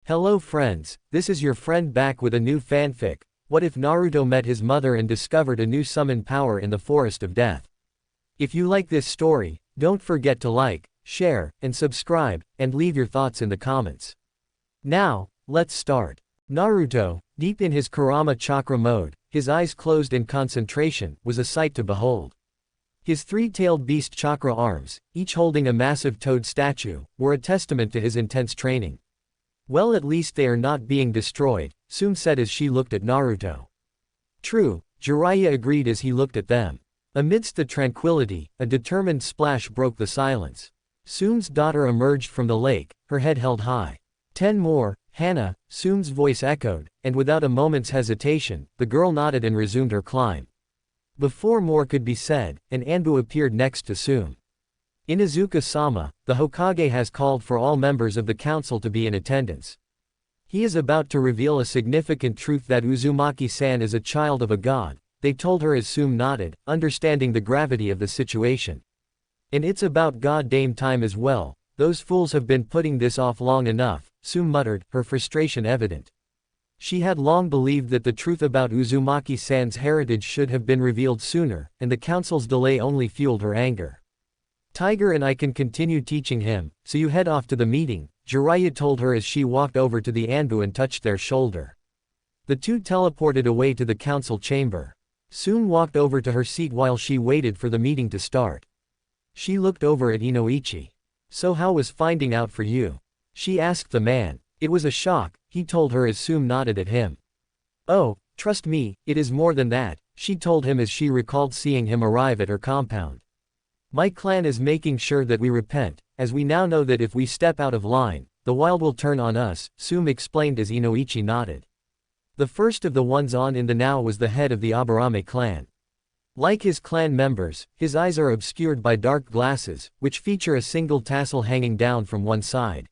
Hello friends, this is your friend back with a new fanfic. What if Naruto met his mother and discovered a new summon power in the Forest of Death? If you like this story, don't forget to like, share, and subscribe, and leave your thoughts in the comments. Now, let's start. Naruto, deep in his Kurama chakra mode, his eyes closed in concentration, was a sight to behold. His three-tailed beast chakra arms, each holding a massive toad statue, were a testament to his intense training. Well, at least they are not being destroyed, Tsume said as she looked at Naruto. True, Jiraiya agreed as he looked at them. Amidst the tranquility, a determined splash broke the silence. Tsume's daughter emerged from the lake, her head held high. 10 more, Hana, Tsume's voice echoed, and without a moment's hesitation, the girl nodded and resumed her climb. Before more could be said, an Anbu appeared next to Tsume. Inuzuka-sama, the Hokage has called for all members of the council to be in attendance. He is about to reveal a significant truth that Uzumaki-san is a child of a god, they told her as Tsume nodded, understanding the gravity of the situation. And it's about goddamn time as well, those fools have been putting this off long enough, Tsume muttered, her frustration evident. She had long believed that the truth about Uzumaki-san's heritage should have been revealed sooner, and the council's delay only fueled her anger. Tiger and I can continue teaching him, so you head off to the meeting, Jiraiya told her as she walked over to the Anbu and touched their shoulder. The two teleported away to the council chamber. Tsume walked over to her seat while she waited for the meeting to start. She looked over at Inoichi. So how was finding out for you? She asked the man. It was a shock, he told her as Tsume nodded at him. Oh, trust me, it is more than that, she told him as she recalled seeing him arrive at her compound. My clan is making sure that we repent, as we now know that if we step out of line, the wild will turn on us, Tsume explained as Inoichi nodded. The first of the ones on in the now was the head of the Aburame clan. Like his clan members, his eyes are obscured by dark glasses, which feature a single tassel hanging down from one side.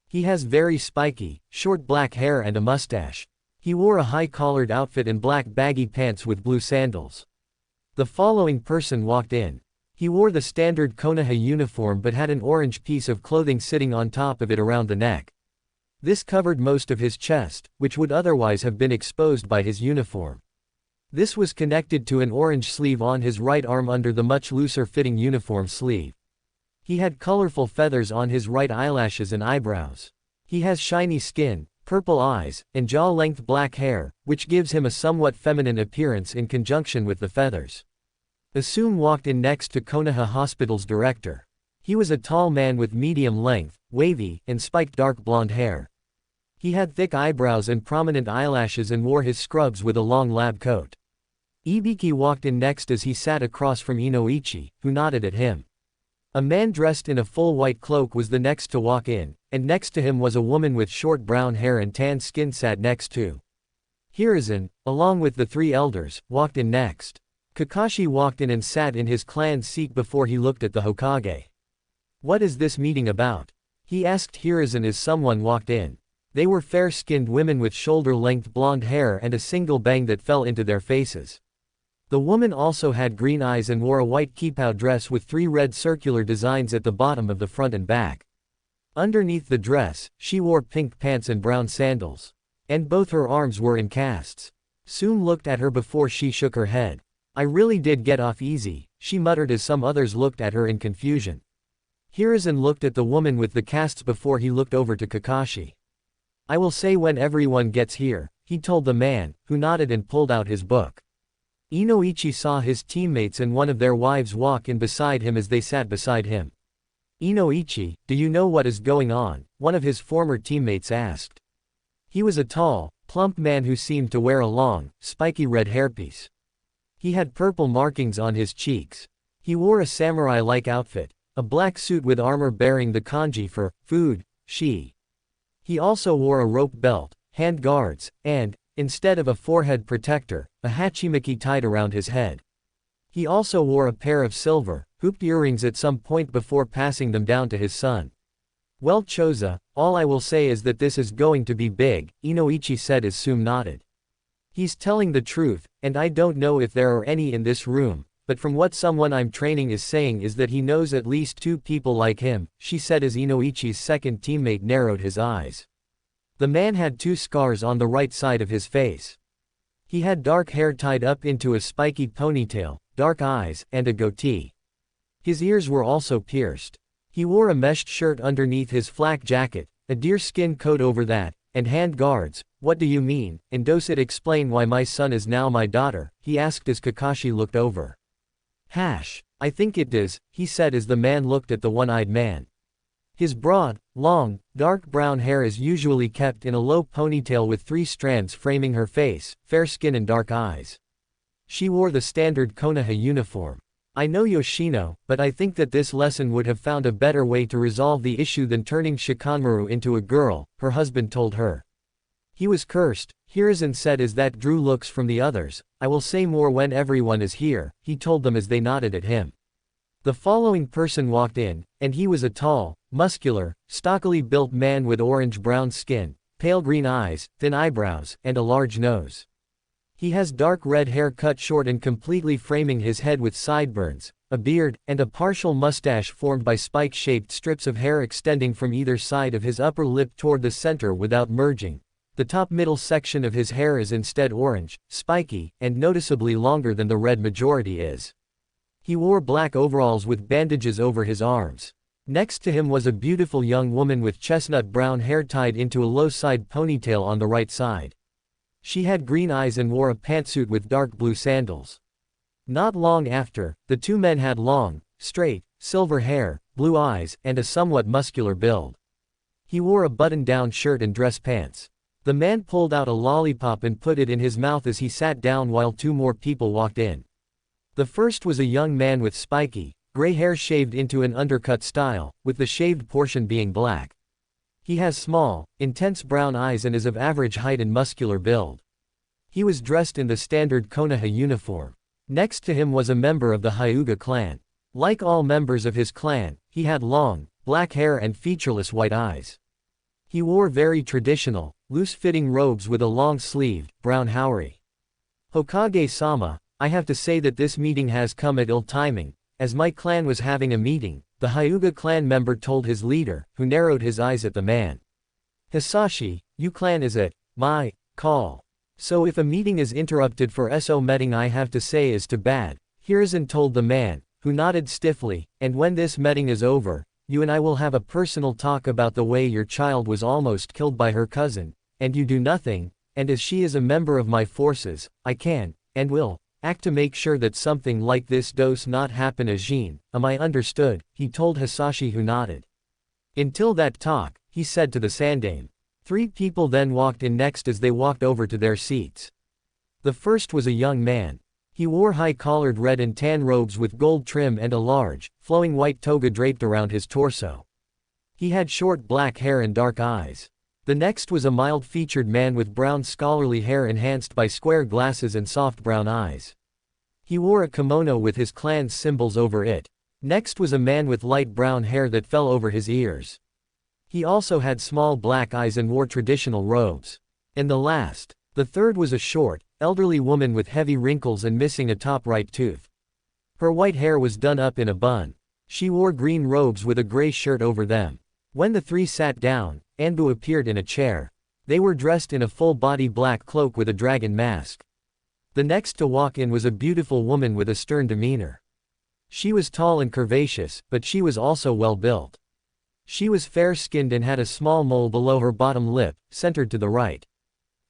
He has very spiky, short black hair and a mustache. He wore a high-collared outfit and black baggy pants with blue sandals. The following person walked in. He wore the standard Konoha uniform but had an orange piece of clothing sitting on top of it around the neck. This covered most of his chest, which would otherwise have been exposed by his uniform. This was connected to an orange sleeve on his right arm under the much looser-fitting uniform sleeve. He had colorful feathers on his right eyelashes and eyebrows. He has shiny skin, purple eyes, and jaw-length black hair, which gives him a somewhat feminine appearance in conjunction with the feathers. Tsume walked in next to Konoha Hospital's director. He was a tall man with medium length, wavy, and spiked dark blonde hair. He had thick eyebrows and prominent eyelashes and wore his scrubs with a long lab coat. Ibiki walked in next as he sat across from Inoichi, who nodded at him. A man dressed in a full white cloak was the next to walk in, and next to him was a woman with short brown hair and tan skin sat next to. Hiruzen, along with the three elders, walked in next. Kakashi walked in and sat in his clan's seat before he looked at the Hokage. What is this meeting about? He asked Hiruzen as someone walked in. They were fair-skinned women with shoulder-length blonde hair and a single bang that fell into their faces. The woman also had green eyes and wore a white kipao dress with 3 red circular designs at the bottom of the front and back. Underneath the dress, she wore pink pants and brown sandals. And both her arms were in casts. Tsume looked at her before she shook her head. I really did get off easy, she muttered as some others looked at her in confusion. Hiruzen looked at the woman with the casts before he looked over to Kakashi. I will say when everyone gets here, he told the man, who nodded and pulled out his book. Inoichi saw his teammates and one of their wives walk in beside him as they sat beside him. Inoichi, do you know what is going on? One of his former teammates asked. He was a tall, plump man who seemed to wear a long, spiky red hairpiece. He had purple markings on his cheeks. He wore a samurai-like outfit, a black suit with armor bearing the kanji for food, shi. He also wore a rope belt, hand guards, and, instead of a forehead protector, a hachimaki tied around his head. He also wore a pair of silver, hooped earrings at some point before passing them down to his son. Well Choza, all I will say is that this is going to be big, Inoichi said as Tsume nodded. He's telling the truth, and I don't know if there are any in this room, but from what someone I'm training is saying is that he knows at least 2 people like him, she said as Inoichi's second teammate narrowed his eyes. The man had 2 scars on the right side of his face. He had dark hair tied up into a spiky ponytail, dark eyes, and a goatee. His ears were also pierced. He wore a meshed shirt underneath his flak jacket, a deerskin coat over that, and hand guards. What do you mean, and does it explain why my son is now my daughter? He asked as Kakashi looked over. I think it does, he said as the man looked at the one-eyed man. His broad, long, dark brown hair is usually kept in a low ponytail with 3 strands framing her face, fair skin and dark eyes. She wore the standard Konoha uniform. I know Yoshino, but I think that this lesson would have found a better way to resolve the issue than turning Shikamaru into a girl, her husband told her. He was cursed, Hiruzen said as that drew looks from the others. I will say more when everyone is here, he told them as they nodded at him. The following person walked in, and he was a tall, muscular, stockily built man with orange-brown skin, pale green eyes, thin eyebrows, and a large nose. He has dark red hair cut short and completely framing his head with sideburns, a beard, and a partial mustache formed by spike-shaped strips of hair extending from either side of his upper lip toward the center without merging. The top middle section of his hair is instead orange, spiky, and noticeably longer than the red majority is. He wore black overalls with bandages over his arms. Next to him was a beautiful young woman with chestnut brown hair tied into a low-side ponytail on the right side. She had green eyes and wore a pantsuit with dark blue sandals. Not long after, the 2 men had long, straight, silver hair, blue eyes, and a somewhat muscular build. He wore a button-down shirt and dress pants. The man pulled out a lollipop and put it in his mouth as he sat down while 2 more people walked in. The first was a young man with spiky, gray hair shaved into an undercut style, with the shaved portion being black. He has small, intense brown eyes and is of average height and muscular build. He was dressed in the standard Konoha uniform. Next to him was a member of the Hyuga clan. Like all members of his clan, he had long, black hair and featureless white eyes. He wore very traditional, loose-fitting robes with a long-sleeved, brown haori. Hokage-sama, I have to say that this meeting has come at ill timing, as my clan was having a meeting, the Hyuga clan member told his leader, who narrowed his eyes at the man. Hisashi, you clan is at my call. So if a meeting is interrupted for SO meeting I have to say is too bad, Hiruzen told the man, who nodded stiffly, and when this meeting is over, you and I will have a personal talk about the way your child was almost killed by her cousin, and you do nothing, and as she is a member of my forces, I can, and will, act to make sure that something like this does not happen again. Am I understood? He told Hisashi who nodded. Until that talk, he said to the Sandame. 3 people then walked in next as they walked over to their seats. The first was a young man. He wore high-collared red and tan robes with gold trim and a large, flowing white toga draped around his torso. He had short black hair and dark eyes. The next was a mild-featured man with brown scholarly hair enhanced by square glasses and soft brown eyes. He wore a kimono with his clan's symbols over it. Next was a man with light brown hair that fell over his ears. He also had small black eyes and wore traditional robes. And the third was a short, elderly woman with heavy wrinkles and missing a top right tooth. Her white hair was done up in a bun. She wore green robes with a gray shirt over them. When the 3 sat down, Anbu appeared in a chair. They were dressed in a full-body black cloak with a dragon mask. The next to walk in was a beautiful woman with a stern demeanor. She was tall and curvaceous, but she was also well-built. She was fair-skinned and had a small mole below her bottom lip, centered to the right.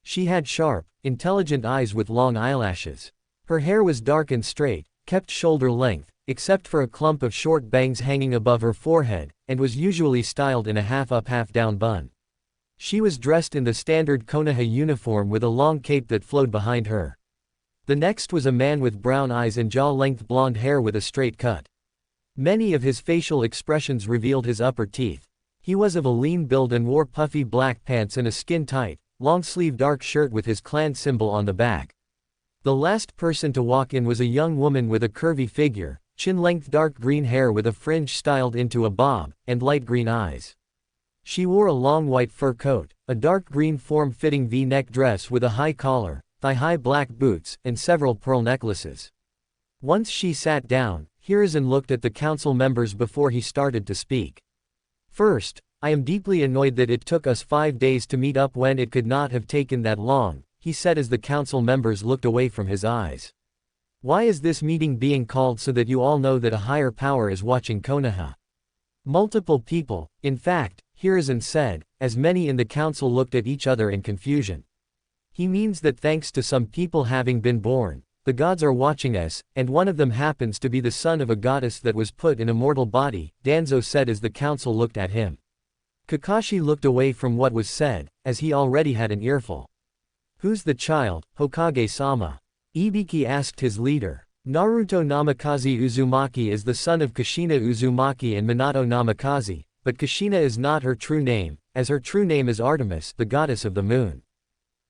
She had sharp, intelligent eyes with long eyelashes. Her hair was dark and straight, kept shoulder length, except for a clump of short bangs hanging above her forehead, and was usually styled in a half-up half-down bun. She was dressed in the standard Konoha uniform with a long cape that flowed behind her. The next was a man with brown eyes and jaw-length blonde hair with a straight cut. Many of his facial expressions revealed his upper teeth. He was of a lean build and wore puffy black pants and a skin-tight, long-sleeved dark shirt with his clan symbol on the back. The last person to walk in was a young woman with a curvy figure, chin-length dark green hair with a fringe styled into a bob, and light green eyes. She wore a long white fur coat, a dark green form-fitting V-neck dress with a high collar, thigh-high black boots, and several pearl necklaces. Once she sat down, Hiruzen looked at the council members before he started to speak. First, I am deeply annoyed that it took us 5 days to meet up when it could not have taken that long, he said as the council members looked away from his eyes. Why is this meeting being called so that you all know that a higher power is watching Konoha? Multiple people, in fact, Hiruzen said, as many in the council looked at each other in confusion. He means that thanks to some people having been born, the gods are watching us, and one of them happens to be the son of a goddess that was put in a mortal body, Danzo said as the council looked at him. Kakashi looked away from what was said, as he already had an earful. Who's the child, Hokage-sama? Ibiki asked his leader. Naruto Namikaze Uzumaki is the son of Kushina Uzumaki and Minato Namikaze, but Kushina is not her true name, as her true name is Artemis, the goddess of the moon.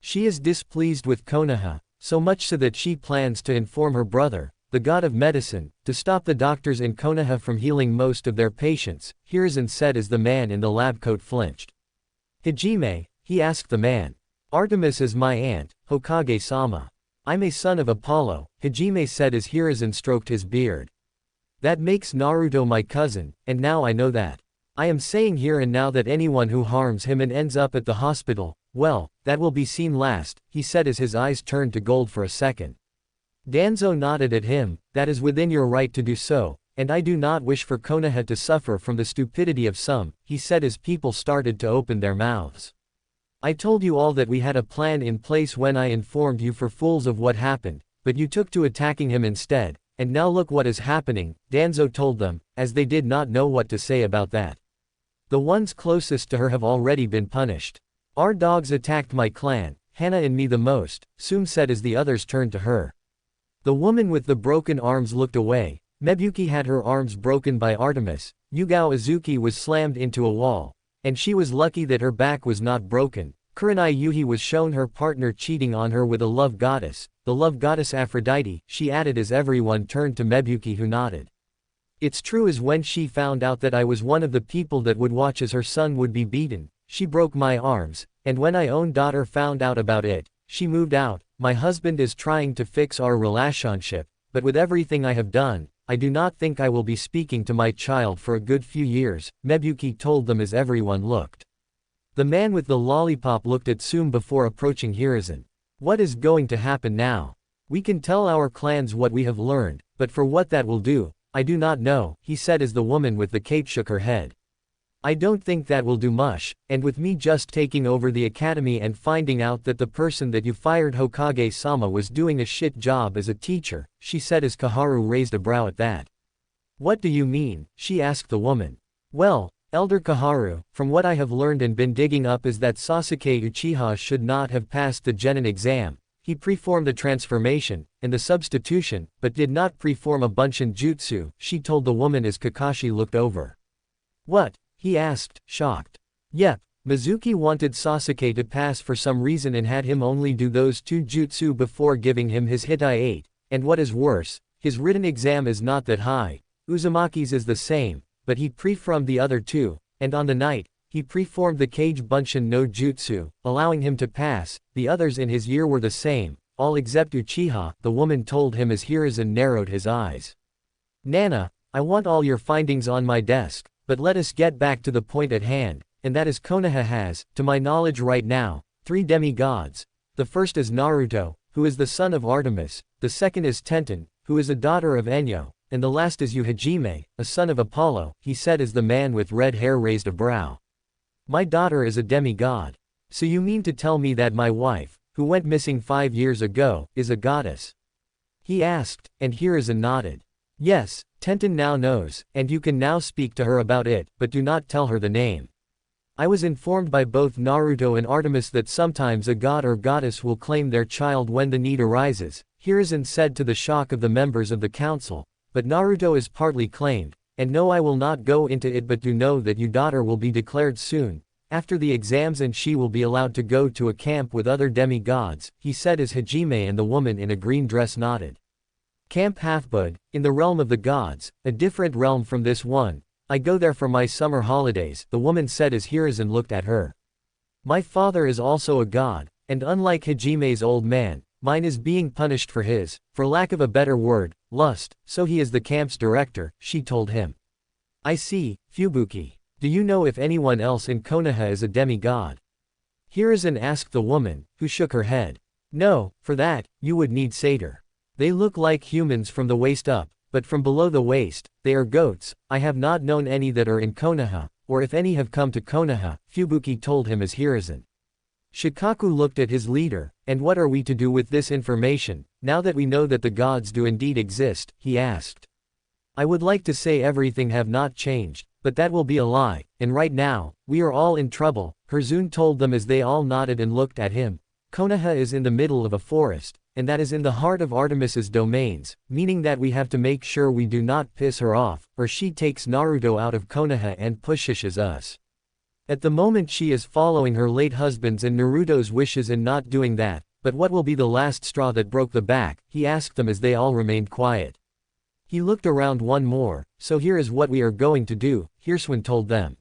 She is displeased with Konoha, so much so that she plans to inform her brother, the god of medicine, to stop the doctors in Konoha from healing most of their patients, Hiruzen said as the man in the lab coat flinched. Hajime, he asked the man. Artemis is my aunt, Hokage-sama. I'm a son of Apollo, Hajime said as Hiruzen stroked his beard. That makes Naruto my cousin, and now I know that. I am saying here and now that anyone who harms him and ends up at the hospital, well, that will be seen last, he said as his eyes turned to gold for a second. Danzo nodded at him, that is within your right to do so, and I do not wish for Konoha to suffer from the stupidity of some, he said as people started to open their mouths. I told you all that we had a plan in place when I informed you for fools of what happened, but you took to attacking him instead, and now look what is happening, Danzo told them, as they did not know what to say about that. The ones closest to her have already been punished. Our dogs attacked my clan, Hana and me the most, Sum said as the others turned to her. The woman with the broken arms looked away. Myoboku had her arms broken by Artemis, Yugao Izuki was slammed into a wall. And she was lucky that her back was not broken. Kurenai Yuhi was shown her partner cheating on her with a love goddess, the love goddess Aphrodite, she added as everyone turned to Myoboku who nodded. It's true as when she found out that I was one of the people that would watch as her son would be beaten, she broke my arms, and when my own daughter found out about it, she moved out. My husband is trying to fix our relationship, but with everything I have done, I do not think I will be speaking to my child for a good few years, Myoboku told them as everyone looked. The man with the lollipop looked at Sum before approaching Hiruzen. What is going to happen now? We can tell our clans what we have learned, but for what that will do, I do not know, he said as the woman with the cape shook her head. I don't think that will do much, and with me just taking over the academy and finding out that the person that you fired Hokage-sama was doing a shit job as a teacher, she said as Kaharu raised a brow at that. What do you mean? She asked the woman. Well, Elder Kaharu, from what I have learned and been digging up is that Sasuke Uchiha should not have passed the Genin exam. He preformed the transformation, and the substitution, but did not preform a Bunshin jutsu, she told the woman as Kakashi looked over. What? He asked, shocked. Yep, Mizuki wanted Sasuke to pass for some reason and had him only do those 2 jutsu before giving him his Hitai 8, and what is worse, his written exam is not that high. Uzumaki's is the same, but he preformed the other 2, and on the night, he preformed the Kage Bunshin no Jutsu, allowing him to pass. The others in his year were the same, all except Uchiha, the woman told him as Hiruzen narrowed his eyes. Nana, I want all your findings on my desk. But let us get back to the point at hand, and that is Konoha has, to my knowledge right now, 3 demigods. The first is Naruto, who is the son of Artemis, the second is Tenten, who is a daughter of Enyo, and the last is Hajime, a son of Apollo, he said as the man with red hair raised a brow. My daughter is a demigod. So you mean to tell me that my wife, who went missing 5 years ago, is a goddess? He asked, and Hiruzen nodded. Yes, Tenten now knows, and you can now speak to her about it, but do not tell her the name. I was informed by both Naruto and Artemis that sometimes a god or goddess will claim their child when the need arises, Hiruzen said to the shock of the members of the council, but Naruto is partly claimed, and no I will not go into it but do know that your daughter will be declared soon, after the exams and she will be allowed to go to a camp with other demigods, he said as Hajime and the woman in a green dress nodded. Camp Halfbud, in the realm of the gods, a different realm from this one. I go there for my summer holidays, the woman said as Hiruzen looked at her. My father is also a god, and unlike Hajime's old man, mine is being punished for his, for lack of a better word, lust, so he is the camp's director, she told him. I see, Fubuki. Do you know if anyone else in Konoha is a demigod? Hiruzen asked the woman, who shook her head. No, for that, you would need satyr. They look like humans from the waist up, but from below the waist, they are goats. I have not known any that are in Konoha, or if any have come to Konoha, Fubuki told him as Hiruzen. Shikaku looked at his leader, and what are we to do with this information, now that we know that the gods do indeed exist, he asked. I would like to say everything have not changed, but that will be a lie, and right now, we are all in trouble, Hiruzen told them as they all nodded and looked at him. Konoha is in the middle of a forest, and that is in the heart of Artemis's domains, meaning that we have to make sure we do not piss her off, or she takes Naruto out of Konoha and pushes us. At the moment she is following her late husband's and Naruto's wishes and not doing that, but what will be the last straw that broke the back, he asked them as they all remained quiet. He looked around one more, so here is what we are going to do, Hiruzen told them.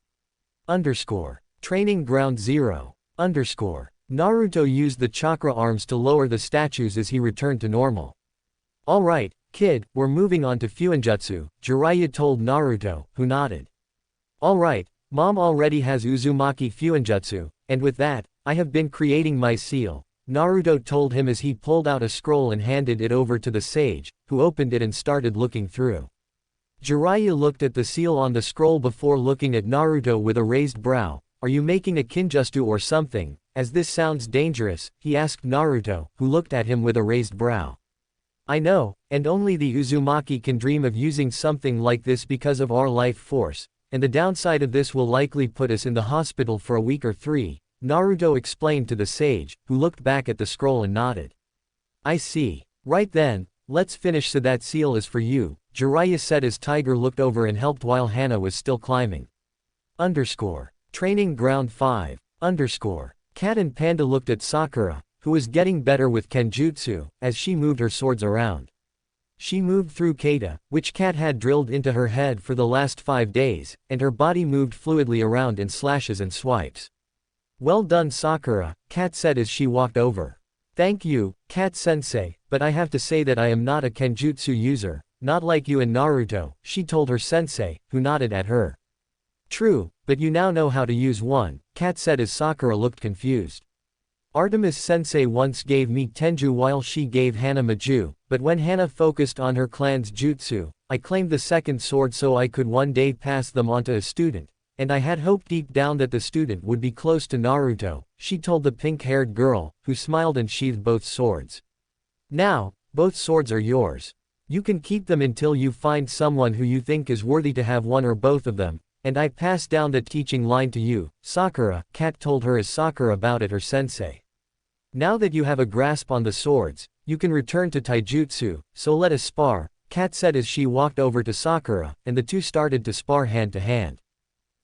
Training Ground 0. Naruto used the chakra arms to lower the statues as he returned to normal. Alright, kid, we're moving on to Fuinjutsu, Jiraiya told Naruto, who nodded. Alright, mom already has Uzumaki Fuinjutsu, and with that, I have been creating my seal, Naruto told him as he pulled out a scroll and handed it over to the sage, who opened it and started looking through. Jiraiya looked at the seal on the scroll before looking at Naruto with a raised brow. Are you making a kinjutsu or something, as this sounds dangerous, he asked Naruto, who looked at him with a raised brow. I know, and only the Uzumaki can dream of using something like this because of our life force, and the downside of this will likely put us in the hospital for a week or 3, Naruto explained to the sage, who looked back at the scroll and nodded. I see. Right then, let's finish so that seal is for you, Jiraiya said as Tiger looked over and helped while Hana was still climbing. Training Ground 5. Cat and Panda looked at Sakura, who was getting better with Kenjutsu, as she moved her swords around. She moved through kata, which Cat had drilled into her head for the last 5 days, and her body moved fluidly around in slashes and swipes. Well done Sakura, Cat said as she walked over. Thank you, Cat-sensei, but I have to say that I am not a Kenjutsu user, not like you and Naruto, she told her sensei, who nodded at her. True, but you now know how to use one, Cat said as Sakura looked confused. Artemis-sensei once gave me Tenju while she gave Hana Maju, but when Hana focused on her clan's jutsu, I claimed the second sword so I could one day pass them on to a student, and I had hoped deep down that the student would be close to Naruto, she told the pink-haired girl, who smiled and sheathed both swords. Now, both swords are yours. You can keep them until you find someone who you think is worthy to have one or both of them, and I pass down that teaching line to you, Sakura, Cat told her as Sakura bowed at her sensei. Now that you have a grasp on the swords, you can return to taijutsu, so let us spar, Cat said as she walked over to Sakura, and the two started to spar hand to hand.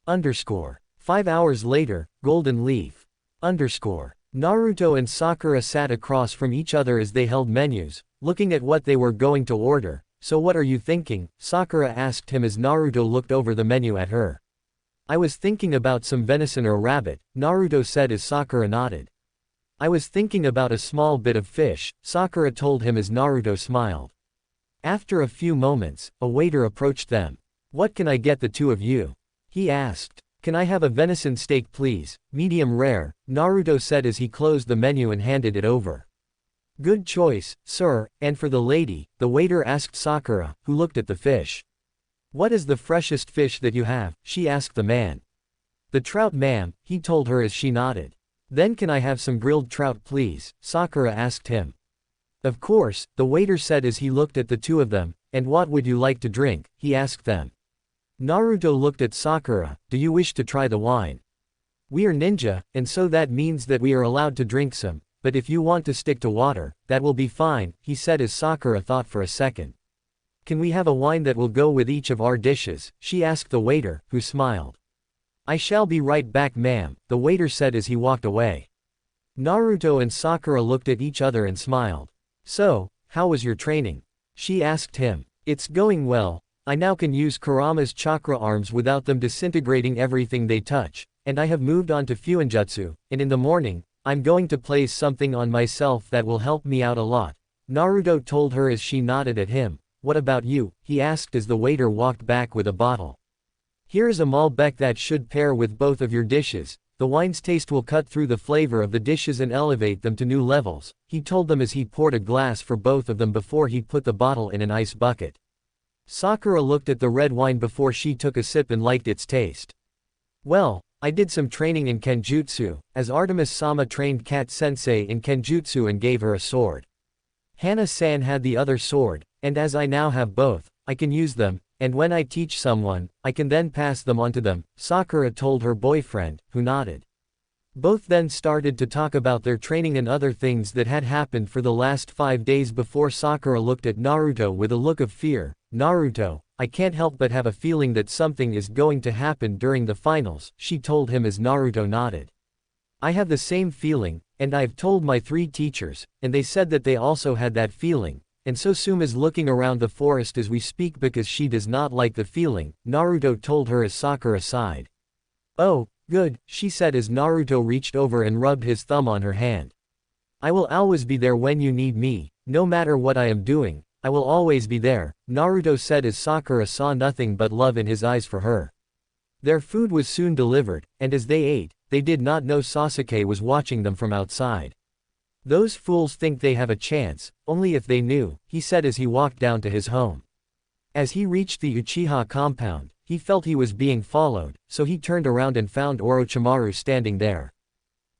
5 hours later, Golden Leaf. Naruto and Sakura sat across from each other as they held menus, looking at what they were going to order. So what are you thinking? Sakura asked him as Naruto looked over the menu at her. I was thinking about some venison or rabbit, Naruto said as Sakura nodded. I was thinking about a small bit of fish, Sakura told him as Naruto smiled. After a few moments, a waiter approached them. What can I get the two of you? He asked. Can I have a venison steak please, medium rare, Naruto said as he closed the menu and handed it over. Good choice, sir, and for the lady, the waiter asked Sakura, who looked at the fish. What is the freshest fish that you have, she asked the man. The trout ma'am, he told her as she nodded. Then can I have some grilled trout please, Sakura asked him. Of course, the waiter said as he looked at the two of them, and what would you like to drink, he asked them. Naruto looked at Sakura, do you wish to try the wine? We are ninja, and so that means that we are allowed to drink some. But if you want to stick to water, that will be fine, he said as Sakura thought for a second. Can we have a wine that will go with each of our dishes, she asked the waiter, who smiled. I shall be right back ma'am, the waiter said as he walked away. Naruto and Sakura looked at each other and smiled. So, how was your training? She asked him. It's going well, I now can use Kurama's chakra arms without them disintegrating everything they touch, and I have moved on to Fuinjutsu, and in the morning, I'm going to place something on myself that will help me out a lot, Naruto told her as she nodded at him. What about you? He asked as the waiter walked back with a bottle. Here is a Malbec that should pair with both of your dishes. The wine's taste will cut through the flavor of the dishes and elevate them to new levels, he told them as he poured a glass for both of them before he put the bottle in an ice bucket. Sakura looked at the red wine before she took a sip and liked its taste. Well, I did some training in Kenjutsu, as Artemis-sama trained Kat-sensei in Kenjutsu and gave her a sword. Hana-san had the other sword, and as I now have both, I can use them, and when I teach someone, I can then pass them on to them, Sakura told her boyfriend, who nodded. Both then started to talk about their training and other things that had happened for the last 5 days before Sakura looked at Naruto with a look of fear. Naruto, I can't help but have a feeling that something is going to happen during the finals, she told him as Naruto nodded. I have the same feeling, and I've told my 3 teachers, and they said that they also had that feeling. And so Sume is looking around the forest as we speak because she does not like the feeling, Naruto told her as Sakura sighed. Oh, good, she said as Naruto reached over and rubbed his thumb on her hand. I will always be there when you need me, no matter what I am doing, I will always be there, Naruto said as Sakura saw nothing but love in his eyes for her. Their food was soon delivered, and as they ate, they did not know Sasuke was watching them from outside. Those fools think they have a chance, only if they knew, he said as he walked down to his home. As he reached the Uchiha compound, he felt he was being followed, so he turned around and found Orochimaru standing there.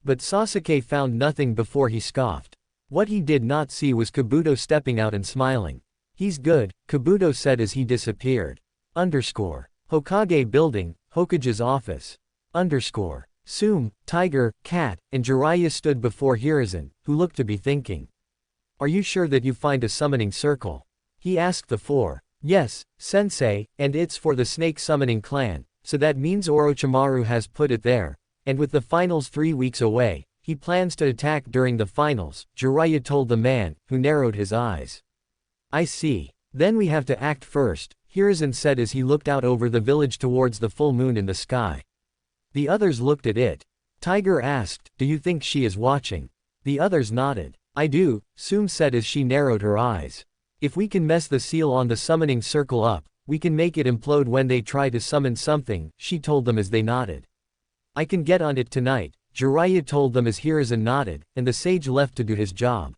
But Sasuke found nothing before he scoffed. What he did not see was Kabuto stepping out and smiling. He's good, Kabuto said as he disappeared. Hokage building, Hokage's office. Sume, Tiger, Cat, and Jiraiya stood before Hiruzen, who looked to be thinking. Are you sure that you find a summoning circle? He asked the 4. Yes, sensei, and it's for the snake summoning clan, so that means Orochimaru has put it there, and with the finals 3 weeks away, he plans to attack during the finals, Jiraiya told the man, who narrowed his eyes. I see. Then we have to act first, Hiruzen said as he looked out over the village towards the full moon in the sky. The others looked at it. Tiger asked, do you think she is watching? The others nodded. I do, Sume said as she narrowed her eyes. If we can mess the seal on the summoning circle up, we can make it implode when they try to summon something, she told them as they nodded. I can get on it tonight, Jiraiya told them as Hiruzen nodded, and the sage left to do his job.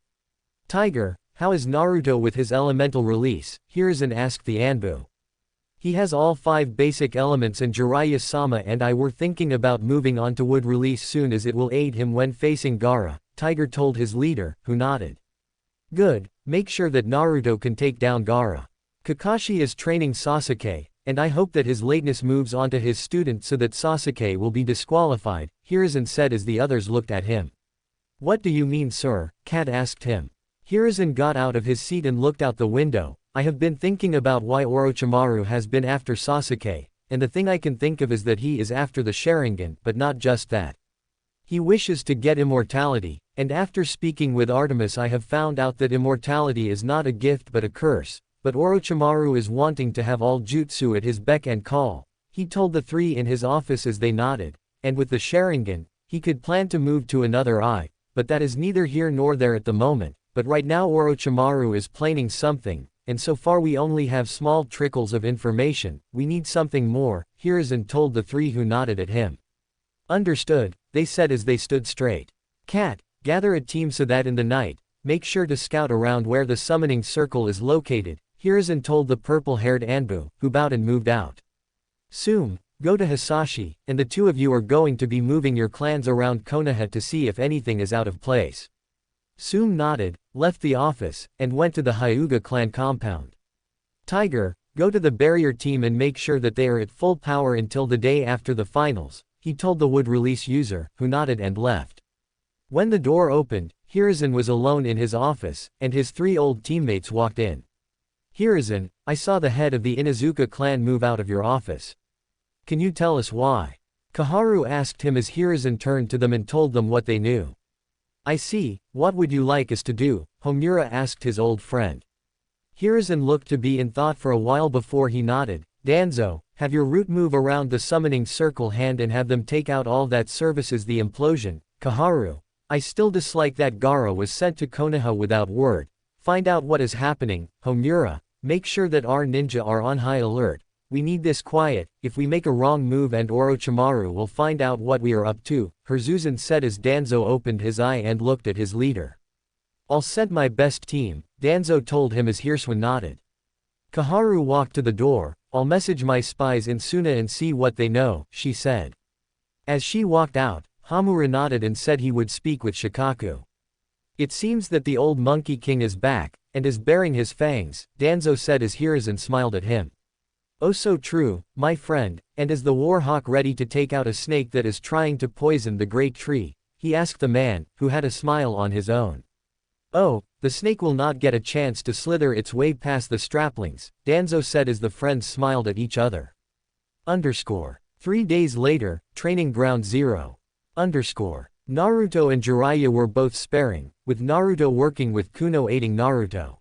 Tiger, how is Naruto with his elemental release? Hiruzen asked the Anbu. He has all 5 basic elements and Jiraiya-sama and I were thinking about moving on to wood release soon as it will aid him when facing Gaara, Tiger told his leader, who nodded. Good, make sure that Naruto can take down Gaara. Kakashi is training Sasuke, and I hope that his lateness moves on to his student so that Sasuke will be disqualified, Hiruzen said as the others looked at him. What do you mean sir? Kat asked him. Hiruzen got out of his seat and looked out the window. I have been thinking about why Orochimaru has been after Sasuke, and the thing I can think of is that he is after the Sharingan, but not just that. He wishes to get immortality, and after speaking with Artemis I have found out that immortality is not a gift but a curse, but Orochimaru is wanting to have all jutsu at his beck and call, he told the 3 in his office as they nodded, and with the Sharingan, he could plan to move to another eye, but that is neither here nor there at the moment, but right now Orochimaru is planning something. And so far we only have small trickles of information, we need something more, Hiruzen told the 3 who nodded at him. Understood, they said as they stood straight. Cat, gather a team so that in the night, make sure to scout around where the summoning circle is located, Hiruzen told the purple-haired Anbu, who bowed and moved out. Sume, go to Hisashi, and the 2 of you are going to be moving your clans around Konoha to see if anything is out of place. Sume nodded, left the office, and went to the Hyuga clan compound. Tiger, go to the barrier team and make sure that they are at full power until the day after the finals, he told the wood release user, who nodded and left. When the door opened, Hiruzen was alone in his office, and his 3 old teammates walked in. Hiruzen, I saw the head of the Inuzuka clan move out of your office. Can you tell us why? Kaharu asked him as Hiruzen turned to them and told them what they knew. I see, what would you like us to do? Homura asked his old friend. Hiruzen looked to be in thought for a while before he nodded. Danzo, have your root move around the summoning circle hand and have them take out all that services the implosion. Kaharu, I still dislike that Gaara was sent to Konoha without word. Find out what is happening. Homura, make sure that our ninja are on high alert. we need this quiet, if we make a wrong move and Orochimaru will find out what we are up to, Hiruzen said as Danzo opened his eye and looked at his leader. I'll send my best team, Danzo told him as Hirsuen nodded. Kaharu walked to the door. I'll message my spies in Suna and see what they know, she said. As she walked out, Hamura nodded and said he would speak with Shikaku. It seems that the old Monkey King is back, and is baring his fangs, Danzo said as Hiruzen smiled at him. Oh so true, my friend, and is the war hawk ready to take out a snake that is trying to poison the great tree? He asked the man, who had a smile on his own. Oh, the snake will not get a chance to slither its way past the straplings, Danzo said as the friends smiled at each other. 3 days later, Training Ground 0. Naruto and Jiraiya were both sparring, with Naruto working with Kuno aiding Naruto.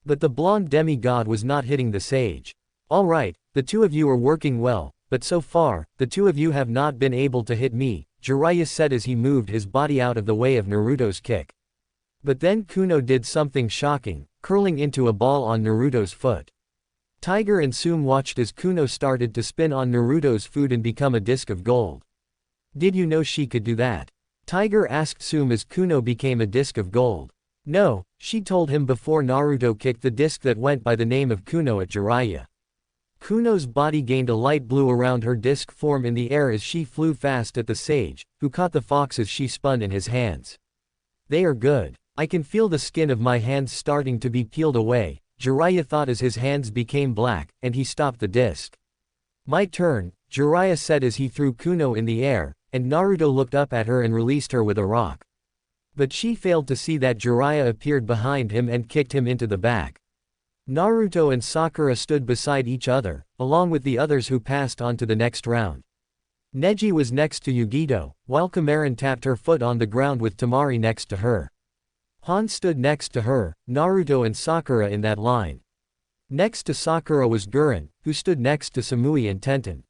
But the blonde demigod was not hitting the sage. Alright, the two of you are working well, but so far, the two of you have not been able to hit me, Jiraiya said as he moved his body out of the way of Naruto's kick. But then Kuno did something shocking, curling into a ball on Naruto's foot. Tiger and Tsunade watched as Kuno started to spin on Naruto's foot and become a disc of gold. Did you know she could do that? Tiger asked Tsunade as Kuno became a disc of gold. No, she told him before Naruto kicked the disc that went by the name of Kuno at Jiraiya. Kuno's body gained a light blue around her disc form in the air as she flew fast at the sage, who caught the fox as she spun in his hands. They are good. I can feel the skin of my hands starting to be peeled away, Jiraiya thought as his hands became black, and he stopped the disc. My turn, Jiraiya said as he threw Kuno in the air, and Naruto looked up at her and released her with a rock. But she failed to see that Jiraiya appeared behind him and kicked him into the back. Naruto and Sakura stood beside each other, along with the others who passed on to the next round. Neji was next to Yugito, while Kamaran tapped her foot on the ground with Temari next to her. Han stood next to her, Naruto and Sakura in that line. Next to Sakura was Gurren, who stood next to Samui and Tenten.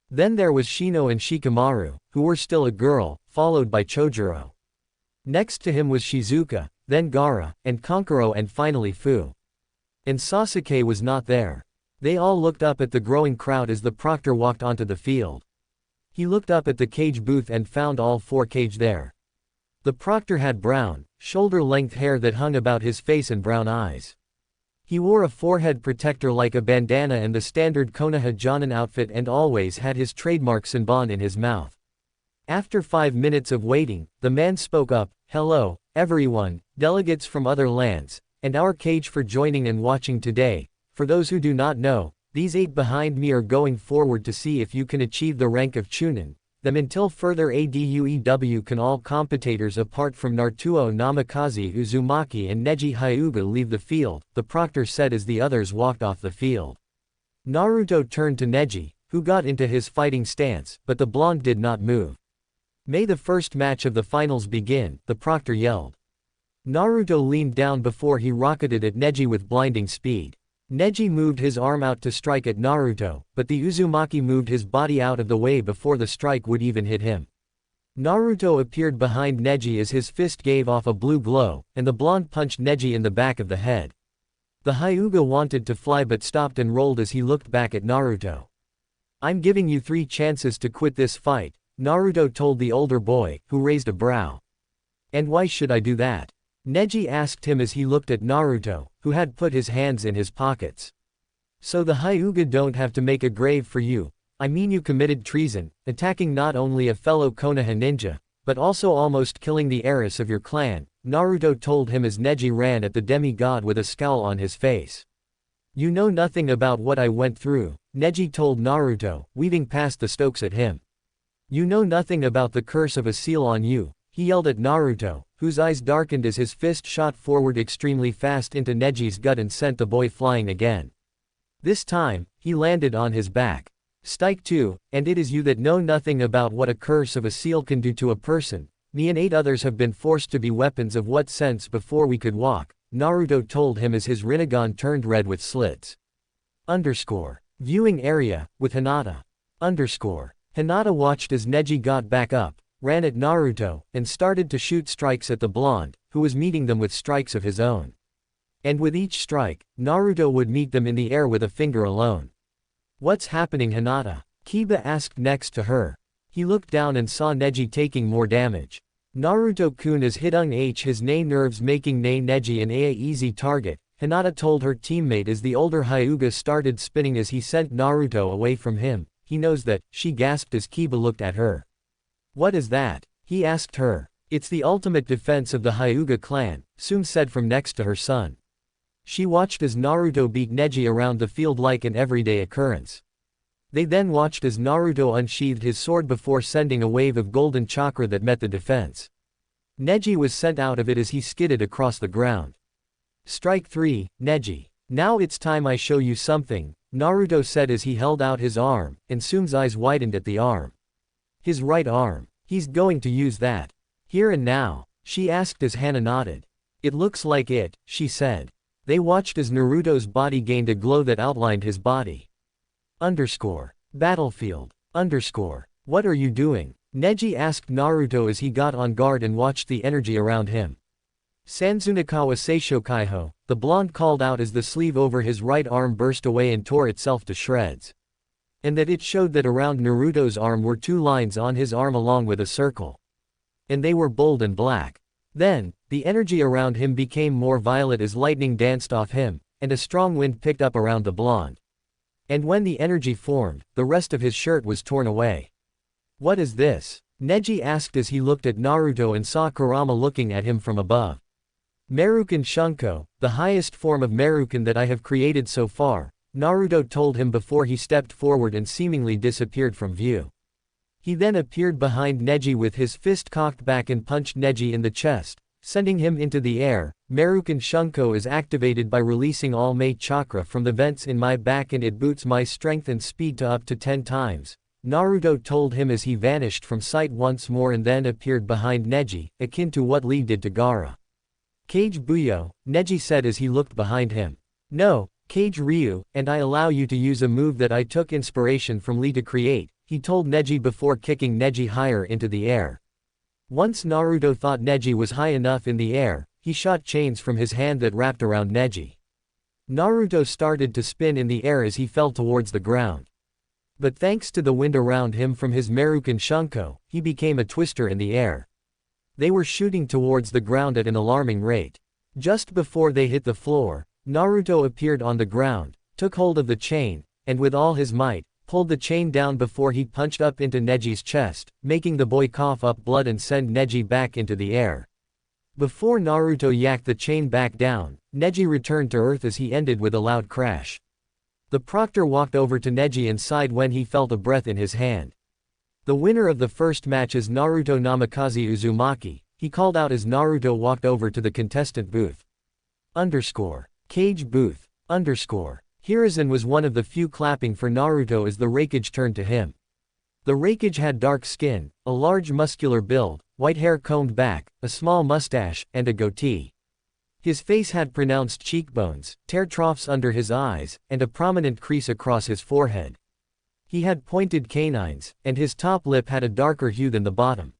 Then there was Shino and Shikamaru, who were still a girl, followed by Chojuro. Next to him was Shizuka, then Gaara, and Kankuro and finally Fu. And Sasuke was not there. They all looked up at the growing crowd as the proctor walked onto the field. He looked up at the cage booth and found all four cage there. The proctor had brown, shoulder-length hair that hung about his face and brown eyes. He wore a forehead protector like a bandana and the standard Konoha Jonin outfit and always had his trademark Senbon in his mouth. After 5 minutes of waiting, the man spoke up, "Hello, everyone, delegates from other lands, and our cage for joining and watching today. For those who do not know, these 8 behind me are going forward to see if you can achieve the rank of Chunin. Them until further aduew can all competitors apart from Naruto Namikaze Uzumaki and Neji Hyuga leave the field," the proctor said as the others walked off the field. Naruto turned to Neji, who got into his fighting stance, but the blonde did not move. "May the first match of the finals begin," the proctor yelled. Naruto leaned down before he rocketed at Neji with blinding speed. Neji moved his arm out to strike at Naruto, but the Uzumaki moved his body out of the way before the strike would even hit him. Naruto appeared behind Neji as his fist gave off a blue glow, and the blonde punched Neji in the back of the head. The Hyuga wanted to fly but stopped and rolled as he looked back at Naruto. "I'm giving you 3 chances to quit this fight," Naruto told the older boy, who raised a brow. "And why should I do that?" Neji asked him as he looked at Naruto, who had put his hands in his pockets. "So the Hyuga don't have to make a grave for you. I mean you committed treason, attacking not only a fellow Konoha ninja, but also almost killing the heiress of your clan," Naruto told him as Neji ran at the demigod with a scowl on his face. "You know nothing about what I went through," Neji told Naruto, weaving past the Stokes at him. "You know nothing about the curse of a seal on you," he yelled at Naruto, whose eyes darkened as his fist shot forward extremely fast into Neji's gut and sent the boy flying again. This time, he landed on his back. "Strike 2, and it is you that know nothing about what a curse of a seal can do to a person. Me and 8 others have been forced to be weapons of what sense before we could walk," Naruto told him as his Rinnegan turned red with slits. Viewing area, with Hinata. Hinata watched as Neji got back up, ran at Naruto, and started to shoot strikes at the blonde, who was meeting them with strikes of his own. And with each strike, Naruto would meet them in the air with a finger alone. What's happening, Hinata? Kiba asked next to her. He looked down and saw Neji taking more damage. Naruto-kun is hitting his nerves making Neji an easy target, Hinata told her teammate as the older Hyuga started spinning as he sent Naruto away from him. He knows that, she gasped as Kiba looked at her. What is that? He asked her. It's the ultimate defense of the Hyuga clan, Sum said from next to her son. She watched as Naruto beat Neji around the field like an everyday occurrence. They then watched as Naruto unsheathed his sword before sending a wave of golden chakra that met the defense. Neji was sent out of it as he skidded across the ground. Strike 3, Neji. Now it's time I show you something, Naruto said as he held out his arm, and Sum's eyes widened at the arm. His right arm. He's going to use that. Here and now? She asked as Hana nodded. It looks like it, she said. They watched as Naruto's body gained a glow that outlined his body. Battlefield. What are you doing? Neji asked Naruto as he got on guard and watched the energy around him. Sanzunakawa Seishokaiho, the blonde called out as the sleeve over his right arm burst away and tore itself to shreds. And that it showed that around Naruto's arm were 2 lines on his arm along with a circle. And they were bold and black. Then, the energy around him became more violet as lightning danced off him, and a strong wind picked up around the blonde. And when the energy formed, the rest of his shirt was torn away. What is this? Neji asked as he looked at Naruto and saw Kurama looking at him from above. Merukan Shunko, the highest form of Merukan that I have created so far, Naruto told him before he stepped forward and seemingly disappeared from view. He then appeared behind Neji with his fist cocked back and punched Neji in the chest, sending him into the air. Merukan Shunko is activated by releasing all May chakra from the vents in my back and it boosts my strength and speed to up to 10 times. Naruto told him as he vanished from sight once more and then appeared behind Neji, akin to what Lee did to Gaara. Kage Buyo, Neji said as he looked behind him. No, Kage Ryu, and I allow you to use a move that I took inspiration from Lee to create, he told Neji before kicking Neji higher into the air. Once Naruto thought Neji was high enough in the air, he shot chains from his hand that wrapped around Neji. Naruto started to spin in the air as he fell towards the ground. But thanks to the wind around him from his Merukan Shunko, he became a twister in the air. They were shooting towards the ground at an alarming rate. Just before they hit the floor, Naruto appeared on the ground, took hold of the chain, and with all his might, pulled the chain down before he punched up into Neji's chest, making the boy cough up blood and send Neji back into the air. Before Naruto yacked the chain back down, Neji returned to earth as he ended with a loud crash. The proctor walked over to Neji and sighed when he felt a breath in his hand. The winner of the first match is Naruto Namikaze Uzumaki, he called out as Naruto walked over to the contestant booth. Cage booth. Hiruzen was one of the few clapping for Naruto as the Raikage turned to him. The Raikage had dark skin, a large muscular build, white hair combed back, a small mustache, and a goatee. His face had pronounced cheekbones, tear troughs under his eyes, and a prominent crease across his forehead. He had pointed canines, and his top lip had a darker hue than the bottom.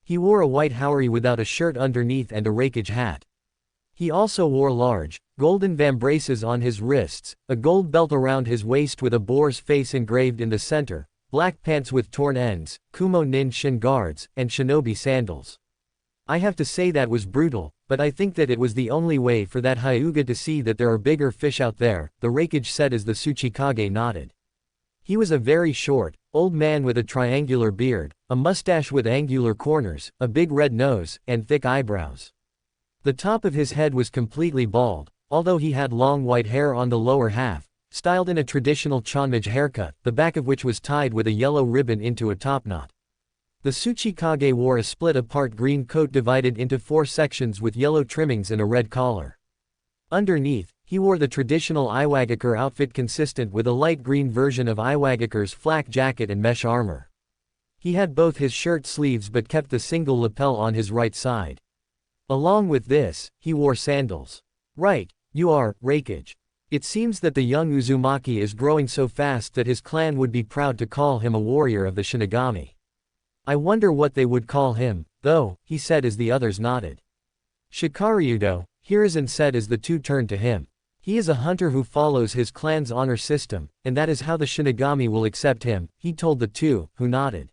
He wore a white haori without a shirt underneath and a Raikage hat. He also wore large, golden vambraces on his wrists, a gold belt around his waist with a boar's face engraved in the center, black pants with torn ends, Kumo Nin shin guards, and shinobi sandals. I have to say that was brutal, but I think that it was the only way for that Hyuga to see that there are bigger fish out there, the Raikage said as the Tsuchikage nodded. He was a very short, old man with a triangular beard, a mustache with angular corners, a big red nose, and thick eyebrows. The top of his head was completely bald, although he had long white hair on the lower half, styled in a traditional Chanmage haircut, the back of which was tied with a yellow ribbon into a topknot. The Tsuchikage wore a split-apart green coat divided into 4 sections with yellow trimmings and a red collar. Underneath, he wore the traditional Iwagakure outfit consistent with a light green version of Iwagakure's flak jacket and mesh armor. He had both his shirt sleeves but kept the single lapel on his right side. Along with this, he wore sandals. Right, you are, Raikage. It seems that the young Uzumaki is growing so fast that his clan would be proud to call him a warrior of the Shinigami. I wonder what they would call him, though, he said as the others nodded. Shikaryudo, Hiruzen said as the two turned to him. He is a hunter who follows his clan's honor system, and that is how the Shinigami will accept him, he told the two, who nodded.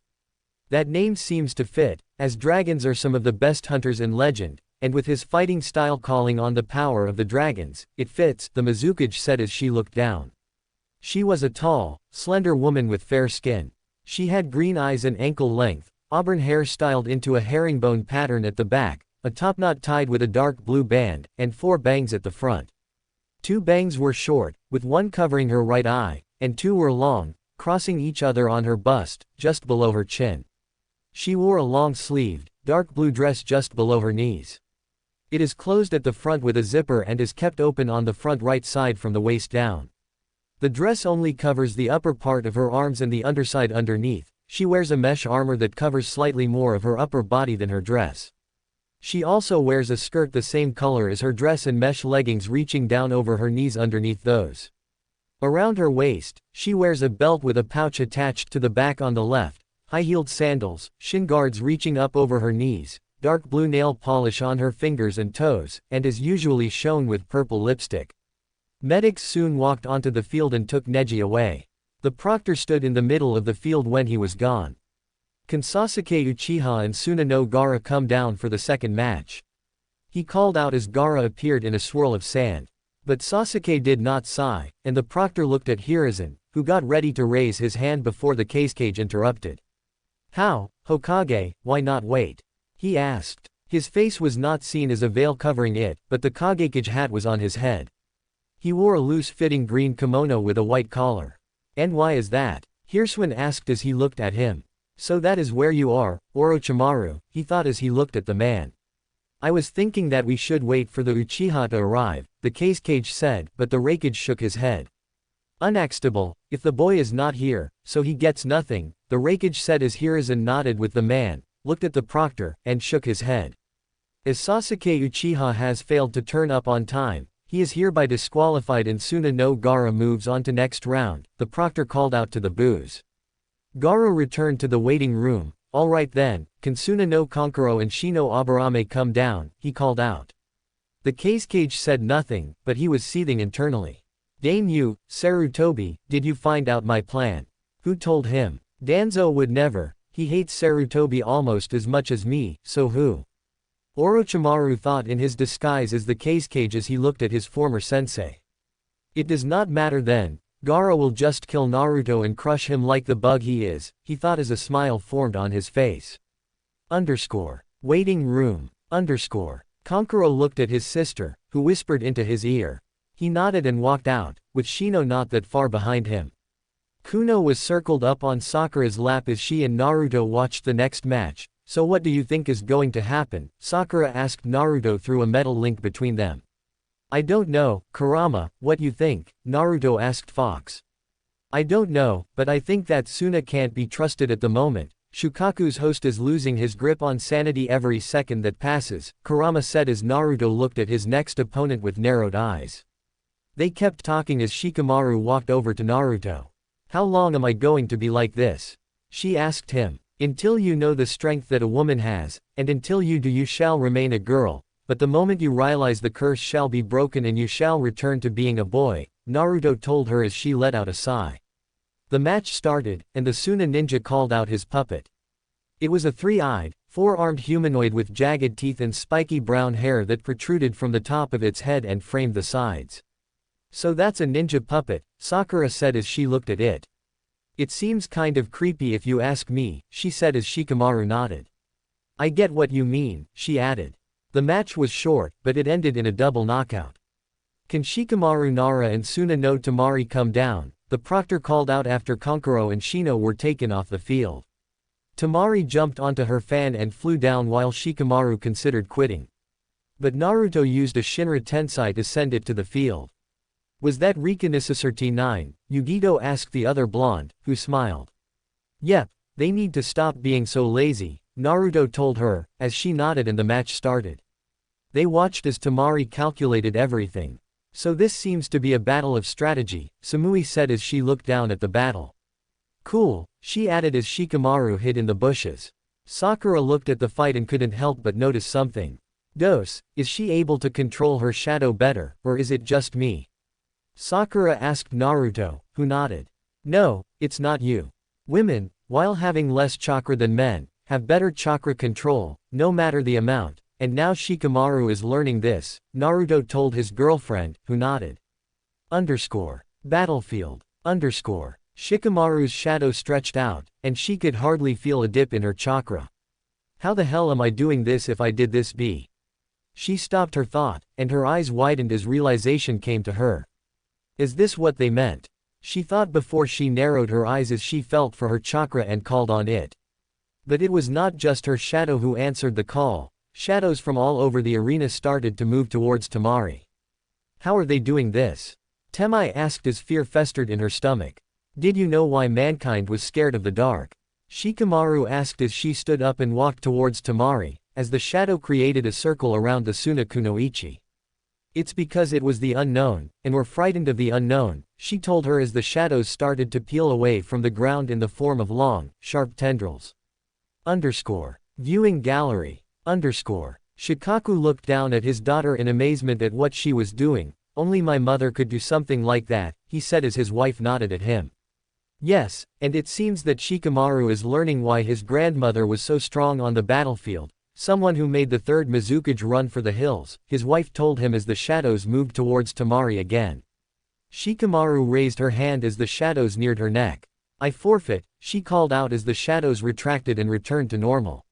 That name seems to fit, as dragons are some of the best hunters in legend, and with his fighting style calling on the power of the dragons, it fits, the Mizukage said as she looked down. She was a tall, slender woman with fair skin. She had green eyes and ankle-length, auburn hair styled into a herringbone pattern at the back, a topknot tied with a dark blue band, and 4 bangs at the front. 2 bangs were short, with one covering her right eye, and 2 were long, crossing each other on her bust, just below her chin. She wore a long-sleeved, dark blue dress just below her knees. It is closed at the front with a zipper and is kept open on the front right side from the waist down. The dress only covers the upper part of her arms and the underside underneath. She wears a mesh armor that covers slightly more of her upper body than her dress. She also wears a skirt the same color as her dress and mesh leggings reaching down over her knees underneath those. Around her waist, she wears a belt with a pouch attached to the back on the left, high-heeled sandals, shin guards reaching up over her knees, dark blue nail polish on her fingers and toes, and is usually shown with purple lipstick. Medics soon walked onto the field and took Neji away. The proctor stood in the middle of the field when he was gone. Can Sasuke Uchiha and Suna no Gaara come down for the second match? He called out as Gaara appeared in a swirl of sand. But Sasuke did not sigh, and the proctor looked at Hiruzen, who got ready to raise his hand before the cage interrupted. How, Hokage, why not wait? He asked. His face was not seen as a veil covering it, but the Kagekage hat was on his head. He wore a loose-fitting green kimono with a white collar. And why is that? Hiruzen asked as he looked at him. So that is where you are, Orochimaru, he thought as he looked at the man. I was thinking that we should wait for the Uchiha to arrive, the cage said, but the Raikage shook his head. Unacceptable, if the boy is not here, so he gets nothing, the Raikage said as Hiruzen nodded with the man, looked at the proctor, and shook his head. As Sasuke Uchiha has failed to turn up on time, he is hereby disqualified and Suna no Gaara moves on to next round, the proctor called out to the boos. Gaara returned to the waiting room. All right then, can Suna no Kankuro and Shino Aburame come down, he called out. The cage said nothing, but he was seething internally. Dame you, Sarutobi, did you find out my plan? Who told him? Danzo would never, he hates Sarutobi almost as much as me, so who? Orochimaru thought in his disguise as the cage as he looked at his former sensei. It does not matter then, Gaara will just kill Naruto and crush him like the bug he is, he thought as a smile formed on his face. Waiting room. Kankuro looked at his sister, who whispered into his ear. He nodded and walked out, with Shino not that far behind him. Kuno was circled up on Sakura's lap as she and Naruto watched the next match. So what do you think is going to happen? Sakura asked Naruto through a metal link between them. I don't know, Kurama, what you think? Naruto asked Fox. I don't know, but I think that Suna can't be trusted at the moment. Shukaku's host is losing his grip on sanity every second that passes, Kurama said as Naruto looked at his next opponent with narrowed eyes. They kept talking as Shikamaru walked over to Naruto. How long am I going to be like this? She asked him. Until you know the strength that a woman has, and until you do you shall remain a girl, but the moment you realize the curse shall be broken and you shall return to being a boy, Naruto told her as she let out a sigh. The match started, and the Suna ninja called out his puppet. It was a 3-eyed, 4-armed humanoid with jagged teeth and spiky brown hair that protruded from the top of its head and framed the sides. So that's a ninja puppet, Sakura said as she looked at it. It seems kind of creepy if you ask me, she said as Shikamaru nodded. I get what you mean, she added. The match was short, but it ended in a double knockout. Can Shikamaru Nara and Suna no Tamari come down? The proctor called out after Kankuro and Shino were taken off the field. Tamari jumped onto her fan and flew down while Shikamaru considered quitting. But Naruto used a Shinra Tensei to send it to the field. Was that Rika Necessity 9? Yugito asked the other blonde, who smiled. Yep, they need to stop being so lazy, Naruto told her, as she nodded and the match started. They watched as Tamari calculated everything. So this seems to be a battle of strategy, Samui said as she looked down at the battle. Cool, she added as Shikamaru hid in the bushes. Sakura looked at the fight and couldn't help but notice something. Is she able to control her shadow better, or is it just me? Sakura asked Naruto, who nodded. No, it's not you. Women, while having less chakra than men, have better chakra control, no matter the amount, and now Shikamaru is learning this, Naruto told his girlfriend, who nodded. Battlefield. Shikamaru's shadow stretched out, and she could hardly feel a dip in her chakra. How the hell am I doing this if I did this be? She stopped her thought, and her eyes widened as realization came to her. Is this what they meant? She thought before she narrowed her eyes as she felt for her chakra and called on it. But it was not just her shadow who answered the call, shadows from all over the arena started to move towards Temari. How are they doing this? Temai asked as fear festered in her stomach. Did you know why mankind was scared of the dark? Shikamaru asked as she stood up and walked towards Temari, as the shadow created a circle around the Sunakunoichi. It's because it was the unknown, and we're frightened of the unknown, she told her as the shadows started to peel away from the ground in the form of long, sharp tendrils. Viewing gallery. Shikaku looked down at his daughter in amazement at what she was doing. Only my mother could do something like that, he said as his wife nodded at him. Yes, and it seems that Shikamaru is learning why his grandmother was so strong on the battlefield, someone who made the third Mizukage run for the hills, his wife told him as the shadows moved towards Temari again. Shikamaru raised her hand as the shadows neared her neck. I forfeit, she called out as the shadows retracted and returned to normal.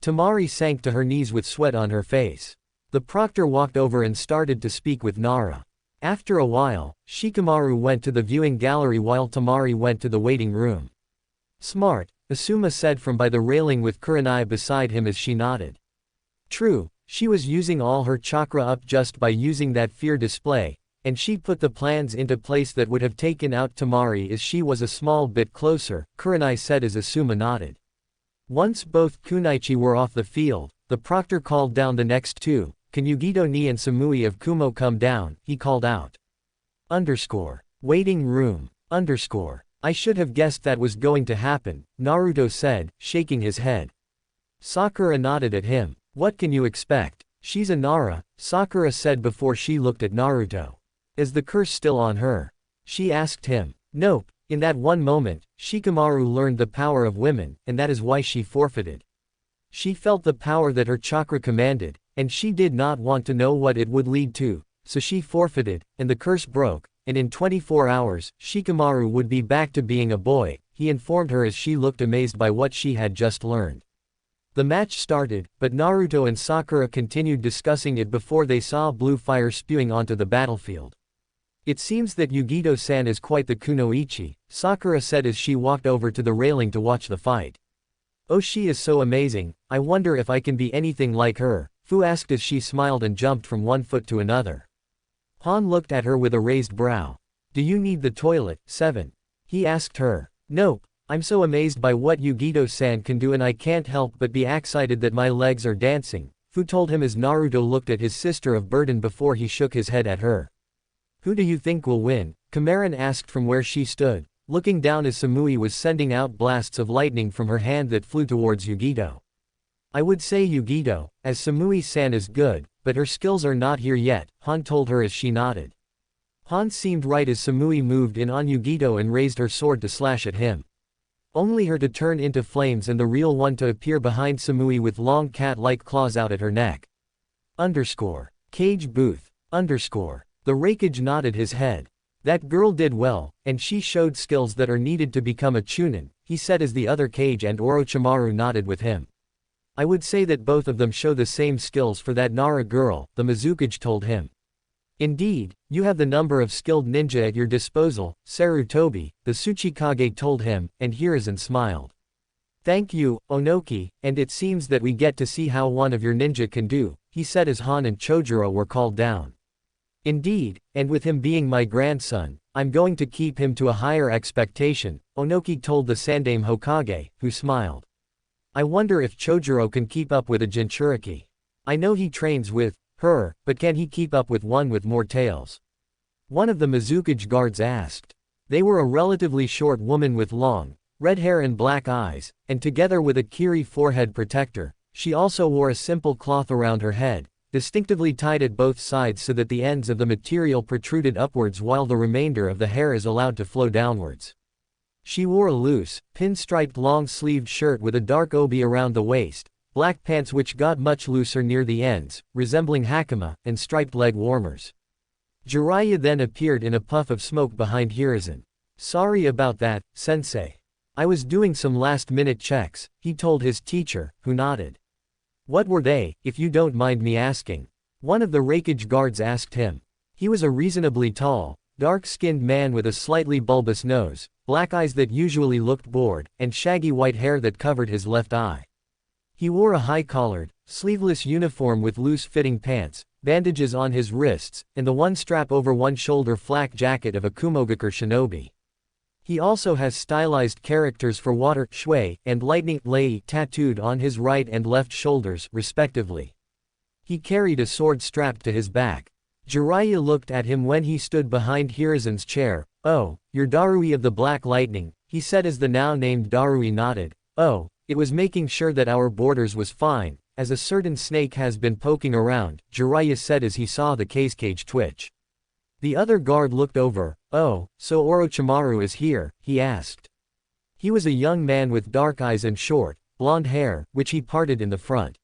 Temari sank to her knees with sweat on her face. The proctor walked over and started to speak with Nara. After a while, Shikamaru went to the viewing gallery while Temari went to the waiting room. Smart, Asuma said from by the railing with Kurenai beside him as she nodded. True, she was using all her chakra up just by using that fear display, and she put the plans into place that would have taken out Temari as she was a small bit closer, Kurenai said as Asuma nodded. Once both Kunaichi were off the field, the proctor called down the next two. Can Yugito Ni and Samui of Kumo come down, he called out. Waiting room. I should have guessed that was going to happen, Naruto said, shaking his head. Sakura nodded at him. What can you expect? She's a Nara, Sakura said before she looked at Naruto. Is the curse still on her? She asked him. Nope. In that one moment, Shikamaru learned the power of women, and that is why she forfeited. She felt the power that her chakra commanded, and she did not want to know what it would lead to, so she forfeited, and the curse broke, and in 24 hours, Shikamaru would be back to being a boy, he informed her as she looked amazed by what she had just learned. The match started, but Naruto and Sakura continued discussing it before they saw blue fire spewing onto the battlefield. It seems that Yugito-san is quite the kunoichi, Sakura said as she walked over to the railing to watch the fight. Oh, she is so amazing, I wonder if I can be anything like her, Fu asked as she smiled and jumped from one foot to another. Han looked at her with a raised brow. Do you need the toilet, 7? He asked her. Nope, I'm so amazed by what Yugito-san can do and I can't help but be excited that my legs are dancing, Fu told him as Naruto looked at his sister of burden before he shook his head at her. Who do you think will win? Kamaran asked from where she stood, looking down as Samui was sending out blasts of lightning from her hand that flew towards Yugito. I would say Yugito, as Samui-san is good, but her skills are not here yet, Han told her as she nodded. Han seemed right as Samui moved in on Yugito and raised her sword to slash at him. Only her to turn into flames and the real one to appear behind Samui with long cat-like claws out at her neck. Cage booth. The Raikage nodded his head. That girl did well, and she showed skills that are needed to become a Chunin, he said as the other Cage and Orochimaru nodded with him. I would say that both of them show the same skills for that Nara girl, the Mizukage told him. Indeed, you have the number of skilled ninja at your disposal, Sarutobi, the Tsuchikage told him, and Hiruzen smiled. Thank you, Onoki, and it seems that we get to see how one of your ninja can do, he said as Han and Chojuro were called down. Indeed, and with him being my grandson, I'm going to keep him to a higher expectation, Onoki told the Sandaime Hokage, who smiled. I wonder if Chojuro can keep up with a Jinchuriki. I know he trains with her, but can he keep up with one with more tails? One of the Mizukage guards asked. They were a relatively short woman with long, red hair and black eyes, and together with a kiri forehead protector, she also wore a simple cloth around her head, distinctively tied at both sides so that the ends of the material protruded upwards while the remainder of the hair is allowed to flow downwards. She wore a loose, pin-striped long-sleeved shirt with a dark obi around the waist, black pants which got much looser near the ends, resembling hakama, and striped leg warmers. Jiraiya then appeared in a puff of smoke behind Hiruzen. "Sorry about that, sensei. I was doing some last-minute checks," he told his teacher, who nodded. "What were they, if you don't mind me asking?" one of the raikage guards asked him. He was a reasonably tall, dark-skinned man with a slightly bulbous nose, black eyes that usually looked bored, and shaggy white hair that covered his left eye. He wore a high-collared, sleeveless uniform with loose-fitting pants, bandages on his wrists, and the one strap over one shoulder flak jacket of a Kumogakur shinobi. He also has stylized characters for water shui and lightning lei tattooed on his right and left shoulders, respectively. He carried a sword strapped to his back. Jiraiya looked at him when he stood behind Hiruzen's chair. "Oh, you're Darui of the Black Lightning," he said as the now-named Darui nodded. "Oh, it was making sure that our borders was fine, as a certain snake has been poking around," Jiraiya said as he saw the cage twitch. The other guard looked over. "Oh, so Orochimaru is here?" he asked. He was a young man with dark eyes and short, blonde hair, which he parted in the front.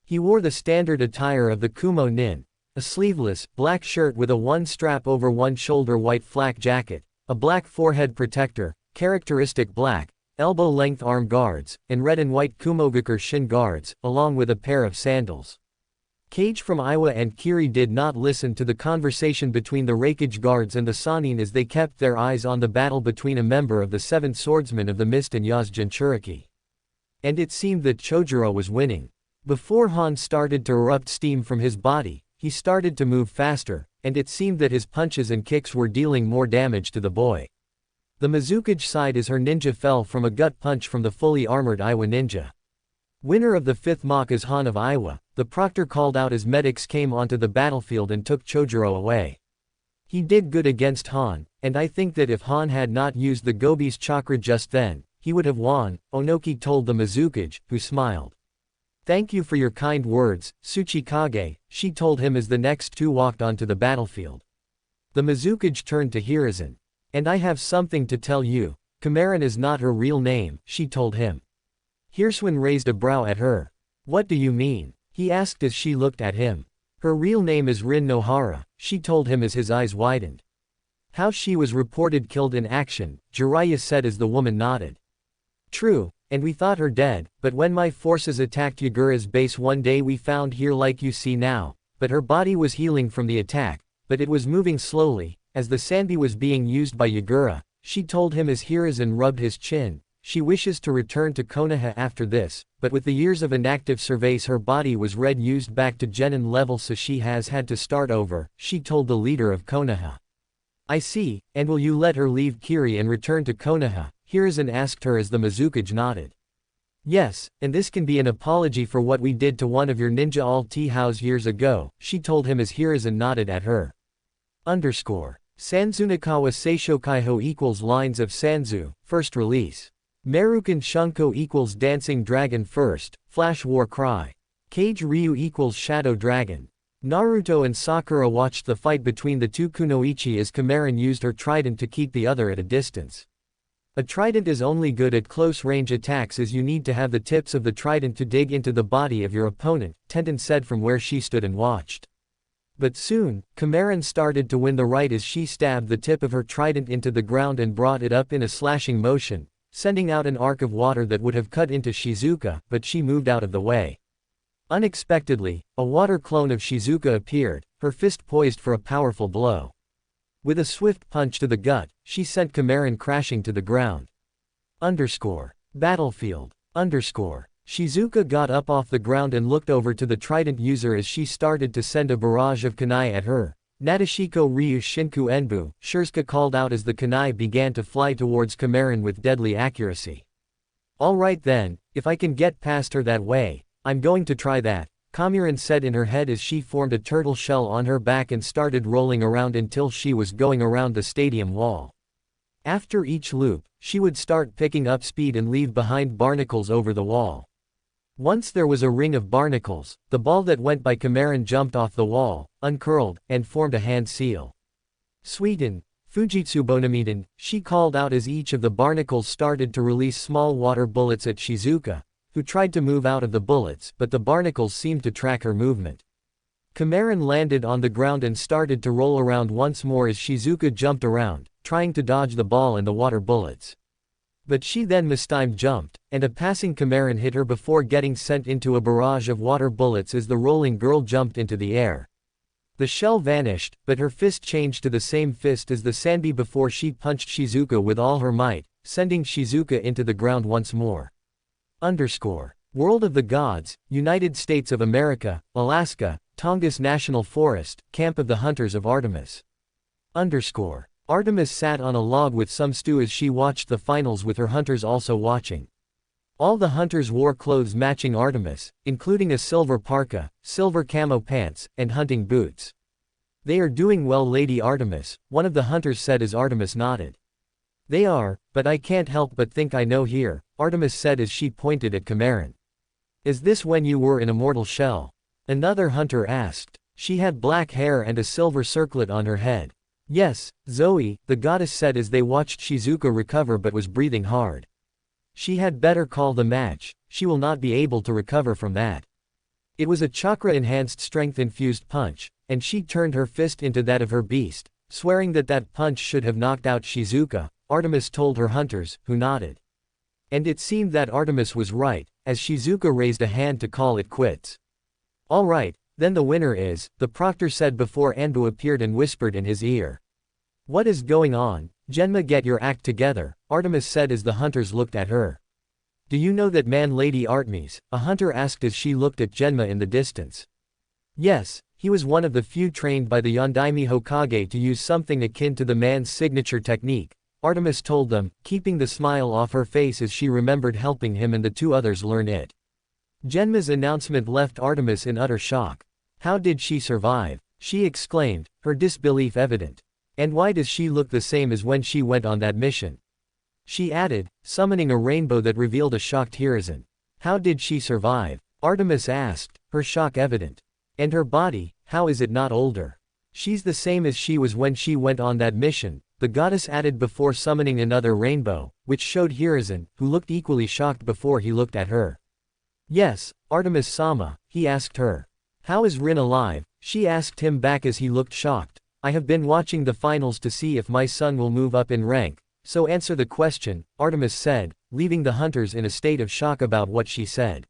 He wore the standard attire of the Kumo nin, a sleeveless, black shirt with a one strap over one shoulder white flak jacket, a black forehead protector, characteristic black, elbow-length arm guards, and red and white Kumogakur shin guards, along with a pair of sandals. Kage from Iwa and Kiri did not listen to the conversation between the raikage guards and the Sannin as they kept their eyes on the battle between a member of the Seven Swordsmen of the Mist and Yaz Jinchuriki. And it seemed that Chojuro was winning. Before Han started to erupt steam from his body, he started to move faster, and it seemed that his punches and kicks were dealing more damage to the boy. The Mizukage side as her ninja fell from a gut punch from the fully armored Iwa ninja. Winner of the 5th Mach is Han of Iwa, the proctor called out as medics came onto the battlefield and took Chojuro away. He did good against Han, and I think that if Han had not used the Gobi's chakra just then, he would have won, Onoki told the Mizukage, who smiled. "Thank you for your kind words, Tsuchikage," she told him as the next two walked onto the battlefield. The Mizukage turned to Hiruzen. "And I have something to tell you. Kamaran is not her real name," she told him. Hiruzen raised a brow at her. "What do you mean?" he asked as she looked at him. "Her real name is Rin Nohara," she told him as his eyes widened. "How she was reported killed in action," Jiraiya said as the woman nodded. "True, and we thought her dead, but when my forces attacked Yagura's base one day we found here like you see now, but her body was healing from the attack, but it was moving slowly, as the Sanbi was being used by Yagura," she told him as Hiruzen rubbed his chin. "She wishes to return to Konoha after this, but with the years of inactive surveys her body was used back to genin level so she has had to start over," she told the leader of Konoha. "I see, and will you let her leave Kiri and return to Konoha?" Hiruzen asked her as the Mizukage nodded. "Yes, and this can be an apology for what we did to one of your ninja alt house years ago," she told him as Hiruzen nodded at her. Sanzunakawa Seishokaiho equals Lines of Sanzu, first release. Marukan Shunko equals Dancing Dragon first, Flash War Cry. Kage Ryu equals Shadow Dragon. Naruto and Sakura watched the fight between the two kunoichi as Kamaran used her trident to keep the other at a distance. A trident is only good at close-range attacks as you need to have the tips of the trident to dig into the body of your opponent, Tenten said from where she stood and watched. But soon, Kamaran started to win the right as she stabbed the tip of her trident into the ground and brought it up in a slashing motion, sending out an arc of water that would have cut into Shizuka, but she moved out of the way. Unexpectedly, a water clone of Shizuka appeared, her fist poised for a powerful blow. With a swift punch to the gut, she sent Kamaran crashing to the ground. Battlefield. Shizuka got up off the ground and looked over to the trident user as she started to send a barrage of kunai at her. Nadeshiko Ryu Shinku Enbu, Shursuke called out as the kunai began to fly towards Kamaran with deadly accuracy. "Alright then, if I can get past her that way, I'm going to try that," Kamaran said in her head as she formed a turtle shell on her back and started rolling around until she was going around the stadium wall. After each loop, she would start picking up speed and leave behind barnacles over the wall. Once there was a ring of barnacles, the ball that went by Kamaran jumped off the wall, uncurled, and formed a hand seal. Suiten, Fujitsu Bonamiden, she called out as each of the barnacles started to release small water bullets at Shizuka, who tried to move out of the bullets, but the barnacles seemed to track her movement. Kamaran landed on the ground and started to roll around once more as Shizuka jumped around, trying to dodge the ball and the water bullets. But she then mistimed jumped, and a passing Kamaran hit her before getting sent into a barrage of water bullets as the rolling girl jumped into the air. The shell vanished, but her fist changed to the same fist as the Sanbi before she punched Shizuka with all her might, sending Shizuka into the ground once more. World of the Gods, United States of America, Alaska, Tongass National Forest, Camp of the Hunters of Artemis. Artemis sat on a log with some stew as she watched the finals with her hunters also watching. All the hunters wore clothes matching Artemis, including a silver parka, silver camo pants, and hunting boots. They are doing well, Lady Artemis, one of the hunters said as Artemis nodded. They are, but I can't help but think I know here, Artemis said as she pointed at Kamaran. Is this when you were in a mortal shell? Another hunter asked. She had black hair and a silver circlet on her head. Yes, Zoe, the goddess said as they watched Shizuka recover but was breathing hard. She had better call the match, she will not be able to recover from that. It was a chakra-enhanced strength-infused punch, and she turned her fist into that of her beast, swearing that that punch should have knocked out Shizuka, Artemis told her hunters, who nodded. And it seemed that Artemis was right, as Shizuka raised a hand to call it quits. All right, then the winner is, the proctor said before Anbu appeared and whispered in his ear. What is going on, Genma, get your act together, Artemis said as the hunters looked at her. Do you know that man Lady Artemis? A hunter asked as she looked at Genma in the distance. Yes, he was one of the few trained by the Yondaime Hokage to use something akin to the man's signature technique, Artemis told them, keeping the smile off her face as she remembered helping him and the two others learn it. Genma's announcement left Artemis in utter shock. How did she survive? She exclaimed, her disbelief evident. And why does she look the same as when she went on that mission? She added, summoning a rainbow that revealed a shocked Hiruzen. How did she survive? Artemis asked, her shock evident. And her body, how is it not older? She's the same as she was when she went on that mission, the goddess added before summoning another rainbow, which showed Hiruzen, who looked equally shocked before he looked at her. Yes, Artemis-sama, he asked her. How is Rin alive? She asked him back as he looked shocked. I have been watching the finals to see if my son will move up in rank, so answer the question, Artemis said, leaving the hunters in a state of shock about what she said.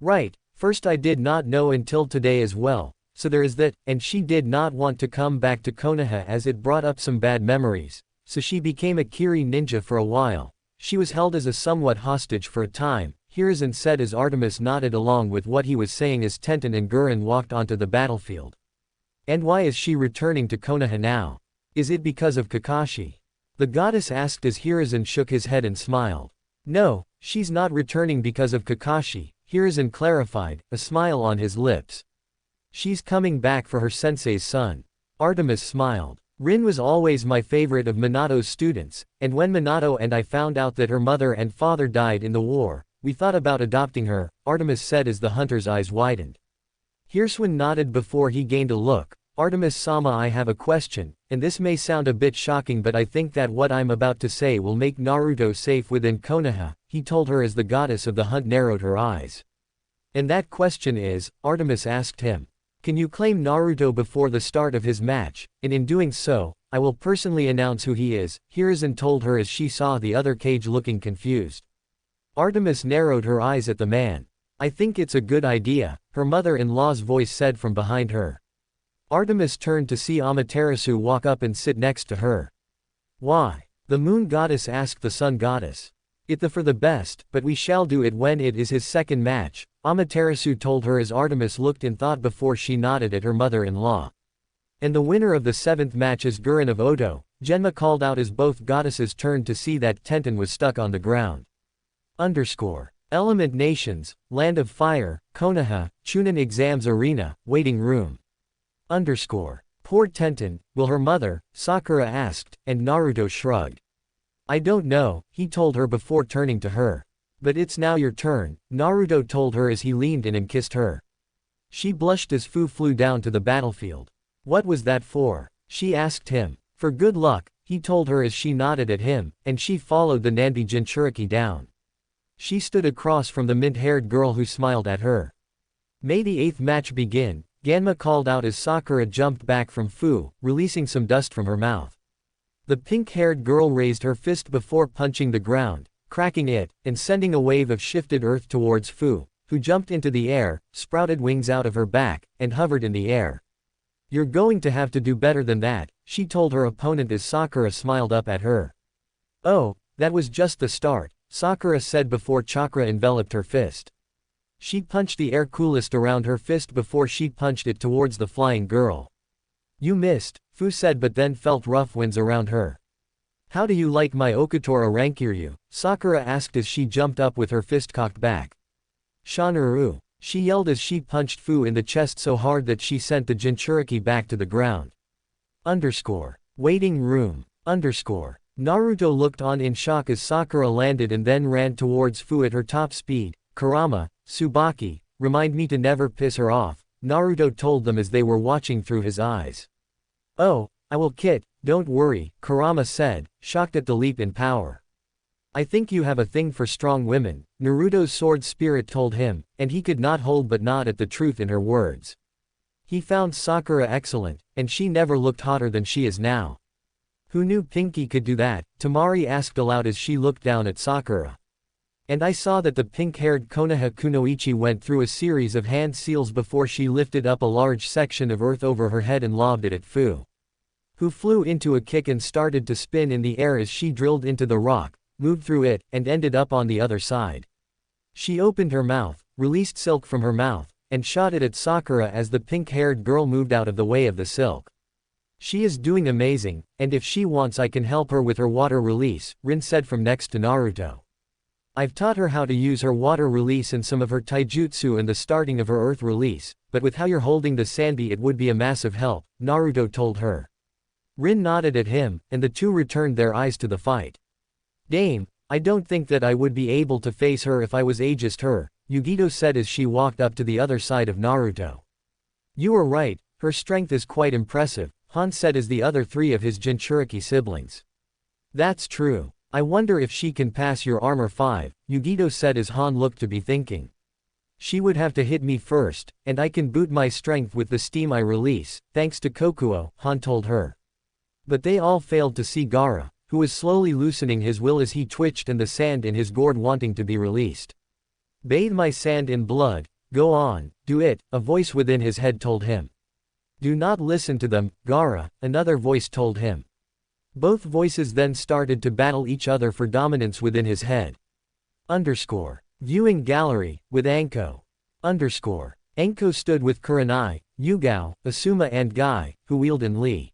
Right, first I did not know until today as well, so there is that, and she did not want to come back to Konoha as it brought up some bad memories, so she became a Kiri ninja for a while. She was held as a somewhat hostage for a time, Hiruzen said as Artemis nodded along with what he was saying as Tenten and Gurren walked onto the battlefield. And why is she returning to Konoha now? Is it because of Kakashi? The goddess asked as Hiruzen shook his head and smiled. No, she's not returning because of Kakashi, Hiruzen clarified, a smile on his lips. She's coming back for her sensei's son. Artemis smiled. Rin was always my favorite of Minato's students, and when Minato and I found out that her mother and father died in the war, we thought about adopting her, Artemis said as the hunter's eyes widened. Hirsuen nodded before he gained a look. Artemis-sama, I have a question, and this may sound a bit shocking but I think that what I'm about to say will make Naruto safe within Konoha, he told her as the goddess of the hunt narrowed her eyes. And that question is, Artemis asked him. Can you claim Naruto before the start of his match, and in doing so, I will personally announce who he is, Hiruzen told her as she saw the other cage looking confused. Artemis narrowed her eyes at the man. I think it's a good idea, her mother-in-law's voice said from behind her. Artemis turned to see Amaterasu walk up and sit next to her. Why? The moon goddess asked the sun goddess. It's for the best, but we shall do it when it is his second match, Amaterasu told her as Artemis looked in thought before she nodded at her mother-in-law. And the winner of the seventh match is Gurren of Oto, Genma called out as both goddesses turned to see that Tenten was stuck on the ground. Element Nations, Land of Fire, Konoha, Chunin Exams Arena, Waiting Room. Poor Tenten, will her mother, Sakura asked, and Naruto shrugged. I don't know, he told her before turning to her. But it's now your turn, Naruto told her as he leaned in and kissed her. She blushed as Fu flew down to the battlefield. What was that for? She asked him. For good luck, he told her as she nodded at him, and she followed the Nanbi Jinchuriki down. She stood across from the mint-haired girl who smiled at her. May the 8th match begin, Ganma called out as Sakura jumped back from Fu, releasing some dust from her mouth. The pink-haired girl raised her fist before punching the ground, cracking it, and sending a wave of shifted earth towards Fu, who jumped into the air, sprouted wings out of her back, and hovered in the air. You're going to have to do better than that, she told her opponent as Sakura smiled up at her. Oh, that was just the start, Sakura said before chakra enveloped her fist. She punched the air coolest around her fist before she punched it towards the flying girl. You missed, Fu said but then felt rough winds around her. How do you like my Okutora Rankiryu? Sakura asked as she jumped up with her fist cocked back. Shanuru, she yelled as she punched Fu in the chest so hard that she sent the Jinchuriki back to the ground. Waiting room. Naruto looked on in shock as Sakura landed and then ran towards Fu at her top speed. Kurama, Tsubaki, remind me to never piss her off, Naruto told them as they were watching through his eyes. Oh, I will Kit, don't worry, Kurama said, shocked at the leap in power. I think you have a thing for strong women, Naruto's sword spirit told him, and he could not hold but nod at the truth in her words. He found Sakura excellent, and she never looked hotter than she is now. Who knew Pinky could do that? Tamari asked aloud as she looked down at Sakura. And I saw that the pink-haired Konoha Kunoichi went through a series of hand seals before she lifted up a large section of earth over her head and lobbed it at Fu, who flew into a kick and started to spin in the air as she drilled into the rock, moved through it, and ended up on the other side. She opened her mouth, released silk from her mouth, and shot it at Sakura as the pink-haired girl moved out of the way of the silk. She is doing amazing, and if she wants I can help her with her water release, Rin said from next to Naruto. I've taught her how to use her water release and some of her taijutsu and the starting of her earth release, but with how you're holding the Sanbi it would be a massive help, Naruto told her. Rin nodded at him, and the two returned their eyes to the fight. Dame, I don't think that I would be able to face her if I was ageist her, Yugito said as she walked up to the other side of Naruto. You are right, her strength is quite impressive, Han said as the other three of his Jinchuriki siblings. That's true. I wonder if she can pass your armor 5, Yugito said as Han looked to be thinking. She would have to hit me first, and I can boot my strength with the steam I release, thanks to Kokuo, Han told her. But they all failed to see Gaara, who was slowly loosening his will as he twitched and the sand in his gourd wanting to be released. Bathe my sand in blood, go on, do it, a voice within his head told him. Do not listen to them, Gaara, another voice told him. Both voices then started to battle each other for dominance within his head. Viewing gallery, with Anko. Anko stood with Kurenai, Yugao, Asuma and Guy, who wheeled in Lee.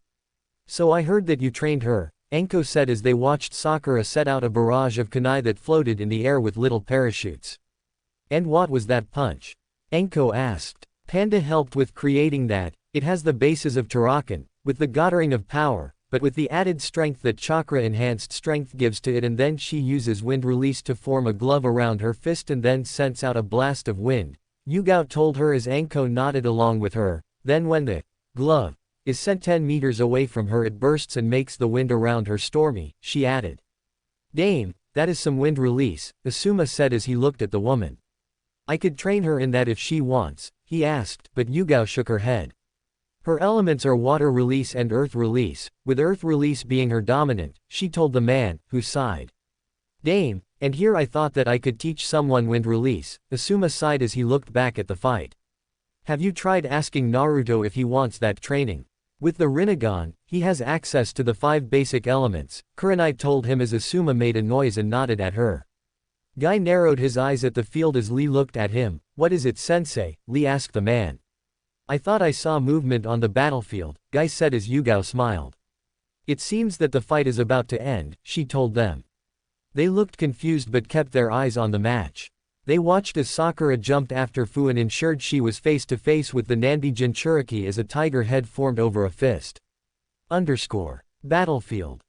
So I heard that you trained her, Anko said as they watched Sakura set out a barrage of kunai that floated in the air with little parachutes. And what was that punch? Anko asked. Panda helped with creating that, it has the bases of Tarakan, with the gathering of power, but with the added strength that chakra enhanced strength gives to it, and then she uses wind release to form a glove around her fist and then sends out a blast of wind, Yugao told her as Anko nodded along with her. Then when the glove is sent 10 meters away from her it bursts and makes the wind around her stormy, she added. Dame, that is some wind release, Asuma said as he looked at the woman. I could train her in that if she wants, he asked, but Yugao shook her head. Her elements are water release and earth release, with earth release being her dominant, she told the man, who sighed. Dame, and here I thought that I could teach someone wind release, Asuma sighed as he looked back at the fight. Have you tried asking Naruto if he wants that training? With the Rinnegan, he has access to the 5 basic elements, Kurenai told him as Asuma made a noise and nodded at her. Guy narrowed his eyes at the field as Lee looked at him. What is it, sensei? Lee asked the man. I thought I saw movement on the battlefield, Guy said as Yugao smiled. It seems that the fight is about to end, she told them. They looked confused but kept their eyes on the match. They watched as Sakura jumped after Fu and ensured she was face to face with the Nanbi Jinchuriki as a tiger head formed over a fist. Battlefield.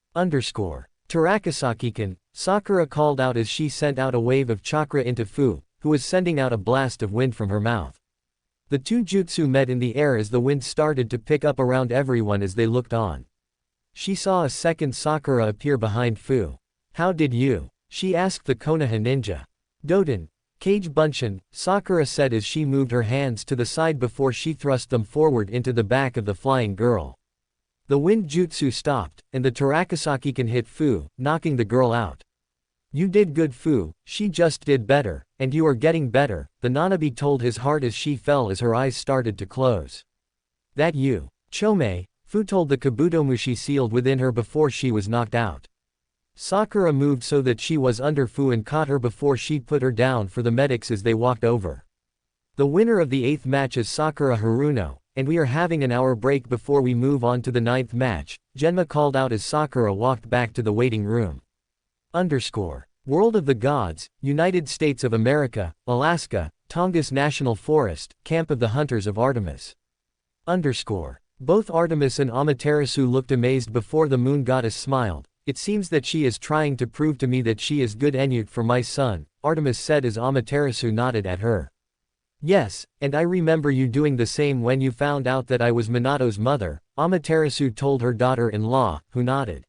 Tarakasaki-kun, Sakura called out as she sent out a wave of chakra into Fu, who was sending out a blast of wind from her mouth. The two jutsu met in the air as the wind started to pick up around everyone as they looked on. She saw a second Sakura appear behind Fu. How did you? She asked the Konoha ninja. Doden. Kage Bunshin, Sakura said as she moved her hands to the side before she thrust them forward into the back of the flying girl. The wind jutsu stopped, and the Tarakasaki-kun hit Fu, knocking the girl out. You did good, Fu, she just did better, and you are getting better, the Nanabi told his heart as she fell as her eyes started to close. That you. Chome, Fu told the Kabutomushi sealed within her before she was knocked out. Sakura moved so that she was under Fu and caught her before she put her down for the medics as they walked over. The winner of the 8th match is Sakura Haruno, and we are having an hour break before we move on to the 9th match, Genma called out as Sakura walked back to the waiting room. World of the Gods, United States of America, Alaska, Tongass National Forest, Camp of the Hunters of Artemis. Both Artemis and Amaterasu looked amazed before the moon goddess smiled. It seems that she is trying to prove to me that she is good Enyute for my son, Artemis said as Amaterasu nodded at her. Yes, and I remember you doing the same when you found out that I was Minato's mother, Amaterasu told her daughter-in-law, who nodded.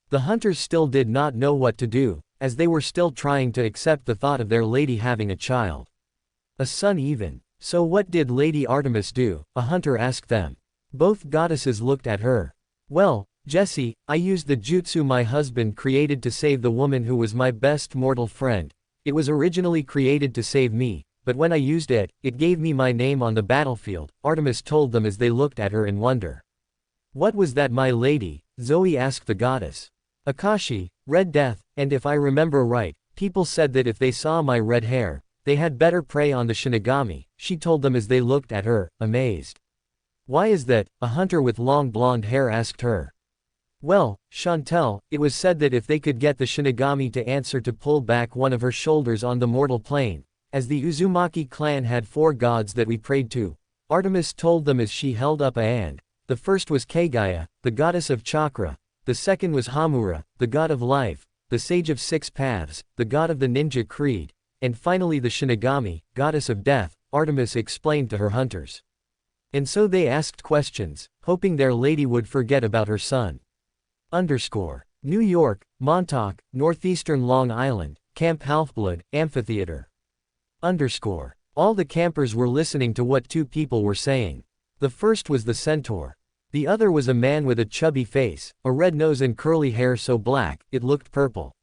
The hunters still did not know what to do, as they were still trying to accept the thought of their lady having a child. A son even. So what did Lady Artemis do? A hunter asked them. Both goddesses looked at her. Well, Jessie, I used the jutsu my husband created to save the woman who was my best mortal friend. It was originally created to save me, but when I used it, it gave me my name on the battlefield, Artemis told them as they looked at her in wonder. What was that, my lady? Zoe asked the goddess. Akashi, Red Death, and if I remember right, people said that if they saw my red hair, they had better prey on the Shinigami, she told them as they looked at her, amazed. Why is that? A hunter with long blonde hair asked her. Well, Chantel, it was said that if they could get the Shinigami to answer to pull back one of her shoulders on the mortal plane, as the Uzumaki clan had 4 gods that we prayed to, Artemis told them as she held up a hand. The first was Kagaya, the goddess of chakra, the second was Hamura, the god of life, the sage of 6 paths, the god of the ninja creed, and finally the Shinigami, goddess of death, Artemis explained to her hunters. And so they asked questions, hoping their lady would forget about her son. New York, Montauk, northeastern Long Island, Camp Halfblood, Amphitheater. All the campers were listening to what 2 people were saying. The first was the centaur. The other was a man with a chubby face, a red nose and curly hair so black, it looked purple.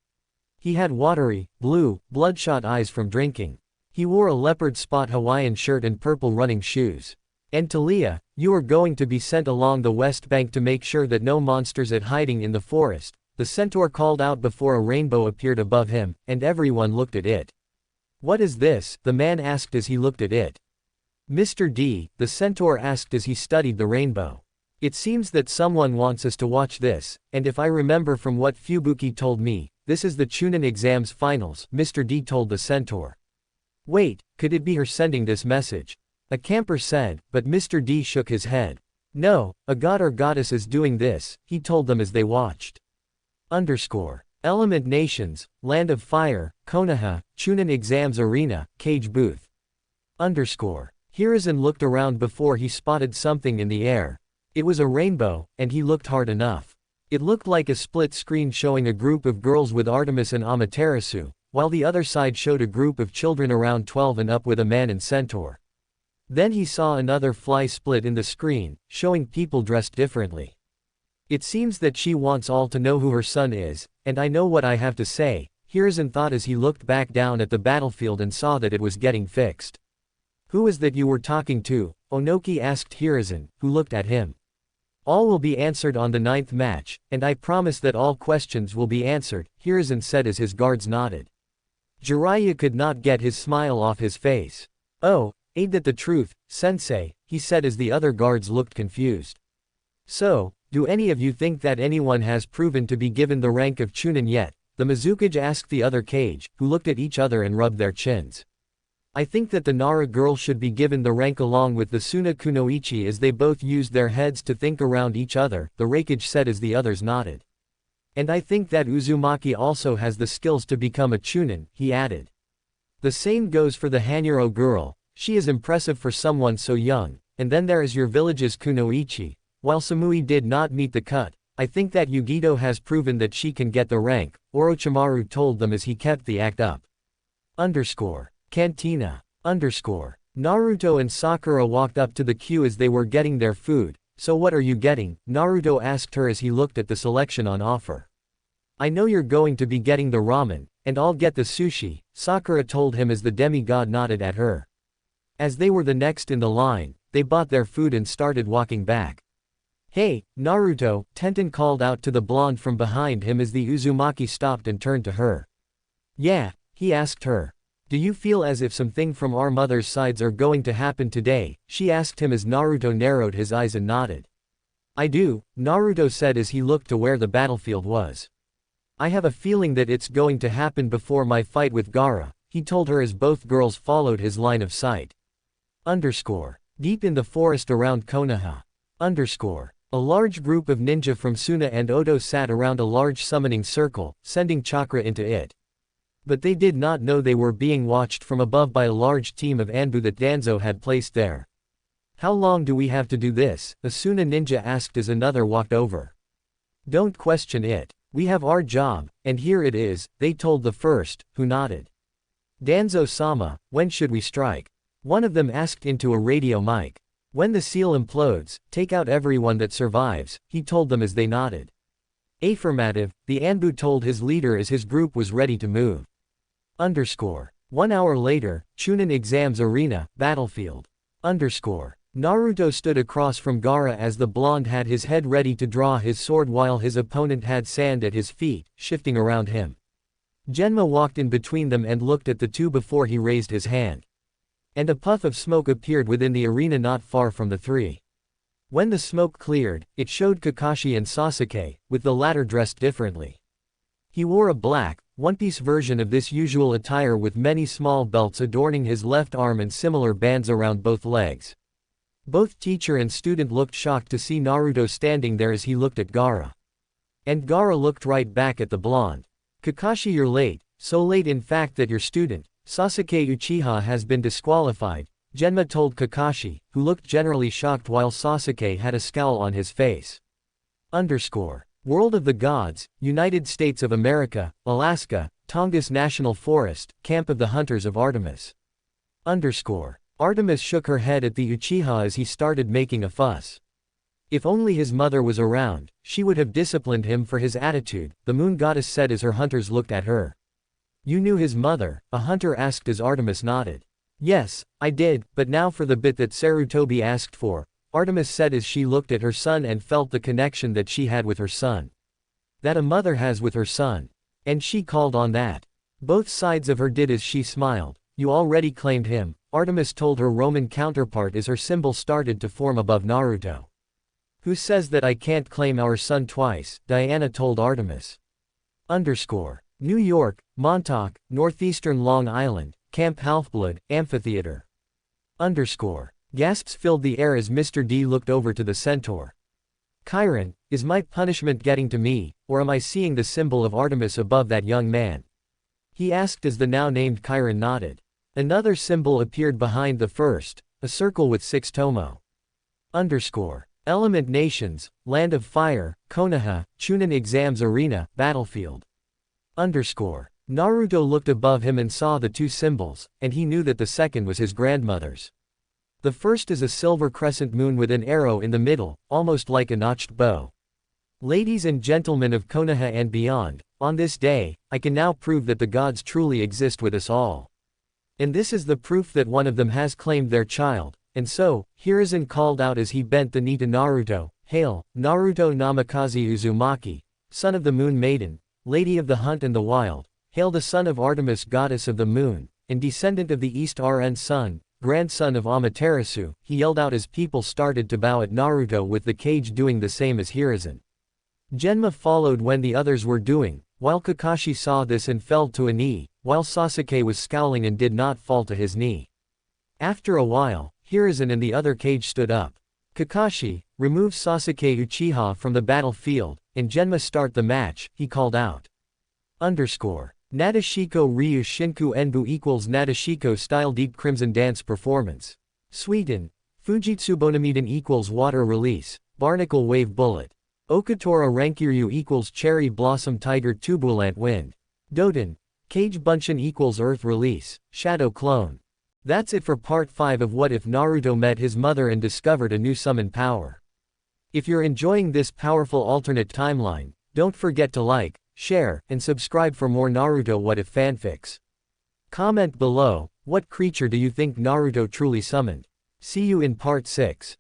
He had watery, blue, bloodshot eyes from drinking. He wore a leopard spot Hawaiian shirt and purple running shoes. And Talia, you are going to be sent along the west bank to make sure that no monsters are hiding in the forest, the centaur called out before a rainbow appeared above him, and everyone looked at it. What is this? The man asked as he looked at it. Mr. D, the centaur asked as he studied the rainbow. It seems that someone wants us to watch this, and if I remember from what Fubuki told me, this is the Chunin exams finals, Mr. D told the centaur. Wait, could it be her sending this message? A camper said, but Mr. D shook his head. No, a god or goddess is doing this, he told them as they watched. Element Nations, Land of Fire, Konoha, Chunin Exams Arena, Cage Booth. Hiruzen looked around before he spotted something in the air. It was a rainbow, and he looked hard enough. It looked like a split screen showing a group of girls with Artemis and Amaterasu, while the other side showed a group of children around 12 and up with a man and centaur. Then he saw another fly split in the screen, showing people dressed differently. It seems that she wants all to know who her son is, and I know what I have to say, Hiruzen thought as he looked back down at the battlefield and saw that it was getting fixed. Who is that you were talking to? Onoki asked Hiruzen, who looked at him. All will be answered on the 9th match, and I promise that all questions will be answered, Hiruzen said as his guards nodded. Jiraiya could not get his smile off his face. Oh, ain't that the truth, sensei, he said as the other guards looked confused. So, do any of you think that anyone has proven to be given the rank of Chunin yet? The Mizukage asked the other Kage, who looked at each other and rubbed their chins. I think that the Nara girl should be given the rank along with the Suna Kunoichi as they both used their heads to think around each other, the Raikage said as the others nodded. And I think that Uzumaki also has the skills to become a chunin, he added. The same goes for the Hanyuro girl, she is impressive for someone so young, and then there is your village's Kunoichi. While Samui did not meet the cut, I think that Yugito has proven that she can get the rank, Orochimaru told them as he kept the act up. Cantina. Naruto and Sakura walked up to the queue as they were getting their food. So what are you getting? Naruto asked her as he looked at the selection on offer. I know you're going to be getting the ramen, and I'll get the sushi, Sakura told him as the demigod nodded at her. As they were the next in the line, they bought their food and started walking back. Hey, Naruto, Tenten called out to the blonde from behind him as the Uzumaki stopped and turned to her. Yeah, he asked her. Do you feel as if something from our mother's sides are going to happen today? She asked him as Naruto narrowed his eyes and nodded. I do, Naruto said as he looked to where the battlefield was. I have a feeling that it's going to happen before my fight with Gaara, he told her as both girls followed his line of sight. Deep in the forest around Konoha. A large group of ninja from Suna and Oto sat around a large summoning circle, sending chakra into it. But they did not know they were being watched from above by a large team of Anbu that Danzo had placed there. How long do we have to do this? A Suna ninja asked as another walked over. Don't question it. We have our job, and here it is, they told the first, who nodded. Danzo-sama, when should we strike? One of them asked into a radio mic. When the seal implodes, take out everyone that survives, he told them as they nodded. Affirmative, the Anbu told his leader as his group was ready to move. 1 hour later, Chunin Exams Arena, Battlefield. Naruto stood across from Gaara as the blonde had his head ready to draw his sword while his opponent had sand at his feet, shifting around him. Genma walked in between them and looked at the two before he raised his hand. And a puff of smoke appeared within the arena not far from the three. When the smoke cleared, it showed Kakashi and Sasuke, with the latter dressed differently. He wore a black, one-piece version of this usual attire with many small belts adorning his left arm and similar bands around both legs. Both teacher and student looked shocked to see Naruto standing there as he looked at Gaara. And Gaara looked right back at the blonde. Kakashi, you're late, so late in fact that your student, Sasuke Uchiha, has been disqualified, Genma told Kakashi, who looked generally shocked while Sasuke had a scowl on his face. World of the Gods, United States of America, Alaska, Tongass National Forest, Camp of the Hunters of Artemis. Artemis shook her head at the Uchiha as he started making a fuss. If only his mother was around, she would have disciplined him for his attitude, the moon goddess said as her hunters looked at her. You knew his mother? A hunter asked as Artemis nodded. Yes, I did, but now for the bit that Sarutobi asked for, Artemis said as she looked at her son and felt the connection that she had with her son. That a mother has with her son. And she called on that. Both sides of her did as she smiled. You already claimed him, Artemis told her Roman counterpart as her symbol started to form above Naruto. Who says that I can't claim our son twice? Diana told Artemis. New York, Montauk, Northeastern Long Island, Camp Halfblood, Amphitheater. Gasps filled the air as Mr. D looked over to the centaur. Chiron, is my punishment getting to me, or am I seeing the symbol of Artemis above that young man? He asked as the now named Chiron nodded. Another symbol appeared behind the first, a circle with 6 tomo. Element Nations, Land of Fire, Konoha, Chunin Exams Arena, Battlefield. Naruto looked above him and saw the 2 symbols, and he knew that the second was his grandmother's. The first is a silver crescent moon with an arrow in the middle, almost like a notched bow. Ladies and gentlemen of Konoha and beyond, on this day, I can now prove that the gods truly exist with us all. And this is the proof that one of them has claimed their child, and so, Hiruzen called out as he bent the knee to Naruto, Hail, Naruto Namikaze Uzumaki, son of the Moon Maiden, Lady of the Hunt and the Wild, hail the son of Artemis goddess of the moon, and descendant of the East Rn Sun, grandson of Amaterasu, he yelled out as people started to bow at Naruto with the cage doing the same as Hiruzen. Genma followed when the others were doing, while Kakashi saw this and fell to a knee, while Sasuke was scowling and did not fall to his knee. After a while, Hiruzen and the other cage stood up. Kakashi, remove Sasuke Uchiha from the battlefield, and Genma start the match, he called out. Underscore. Nadeshiko Ryu Shinku Enbu equals Nadeshiko style Deep Crimson dance performance. Sweden. Fujitsu Bonamiden equals water release, barnacle wave bullet. Okatora Rankiryu equals cherry blossom tiger tubulant wind. Doden. Cage Bunshin equals earth release, shadow clone. That's it for part 5 of What If Naruto Met His Mother and Discovered a New Summon Power. If you're enjoying this powerful alternate timeline, don't forget to like, share, and subscribe for more Naruto What If fanfics. Comment below, what creature do you think Naruto truly summoned? See you in part 6.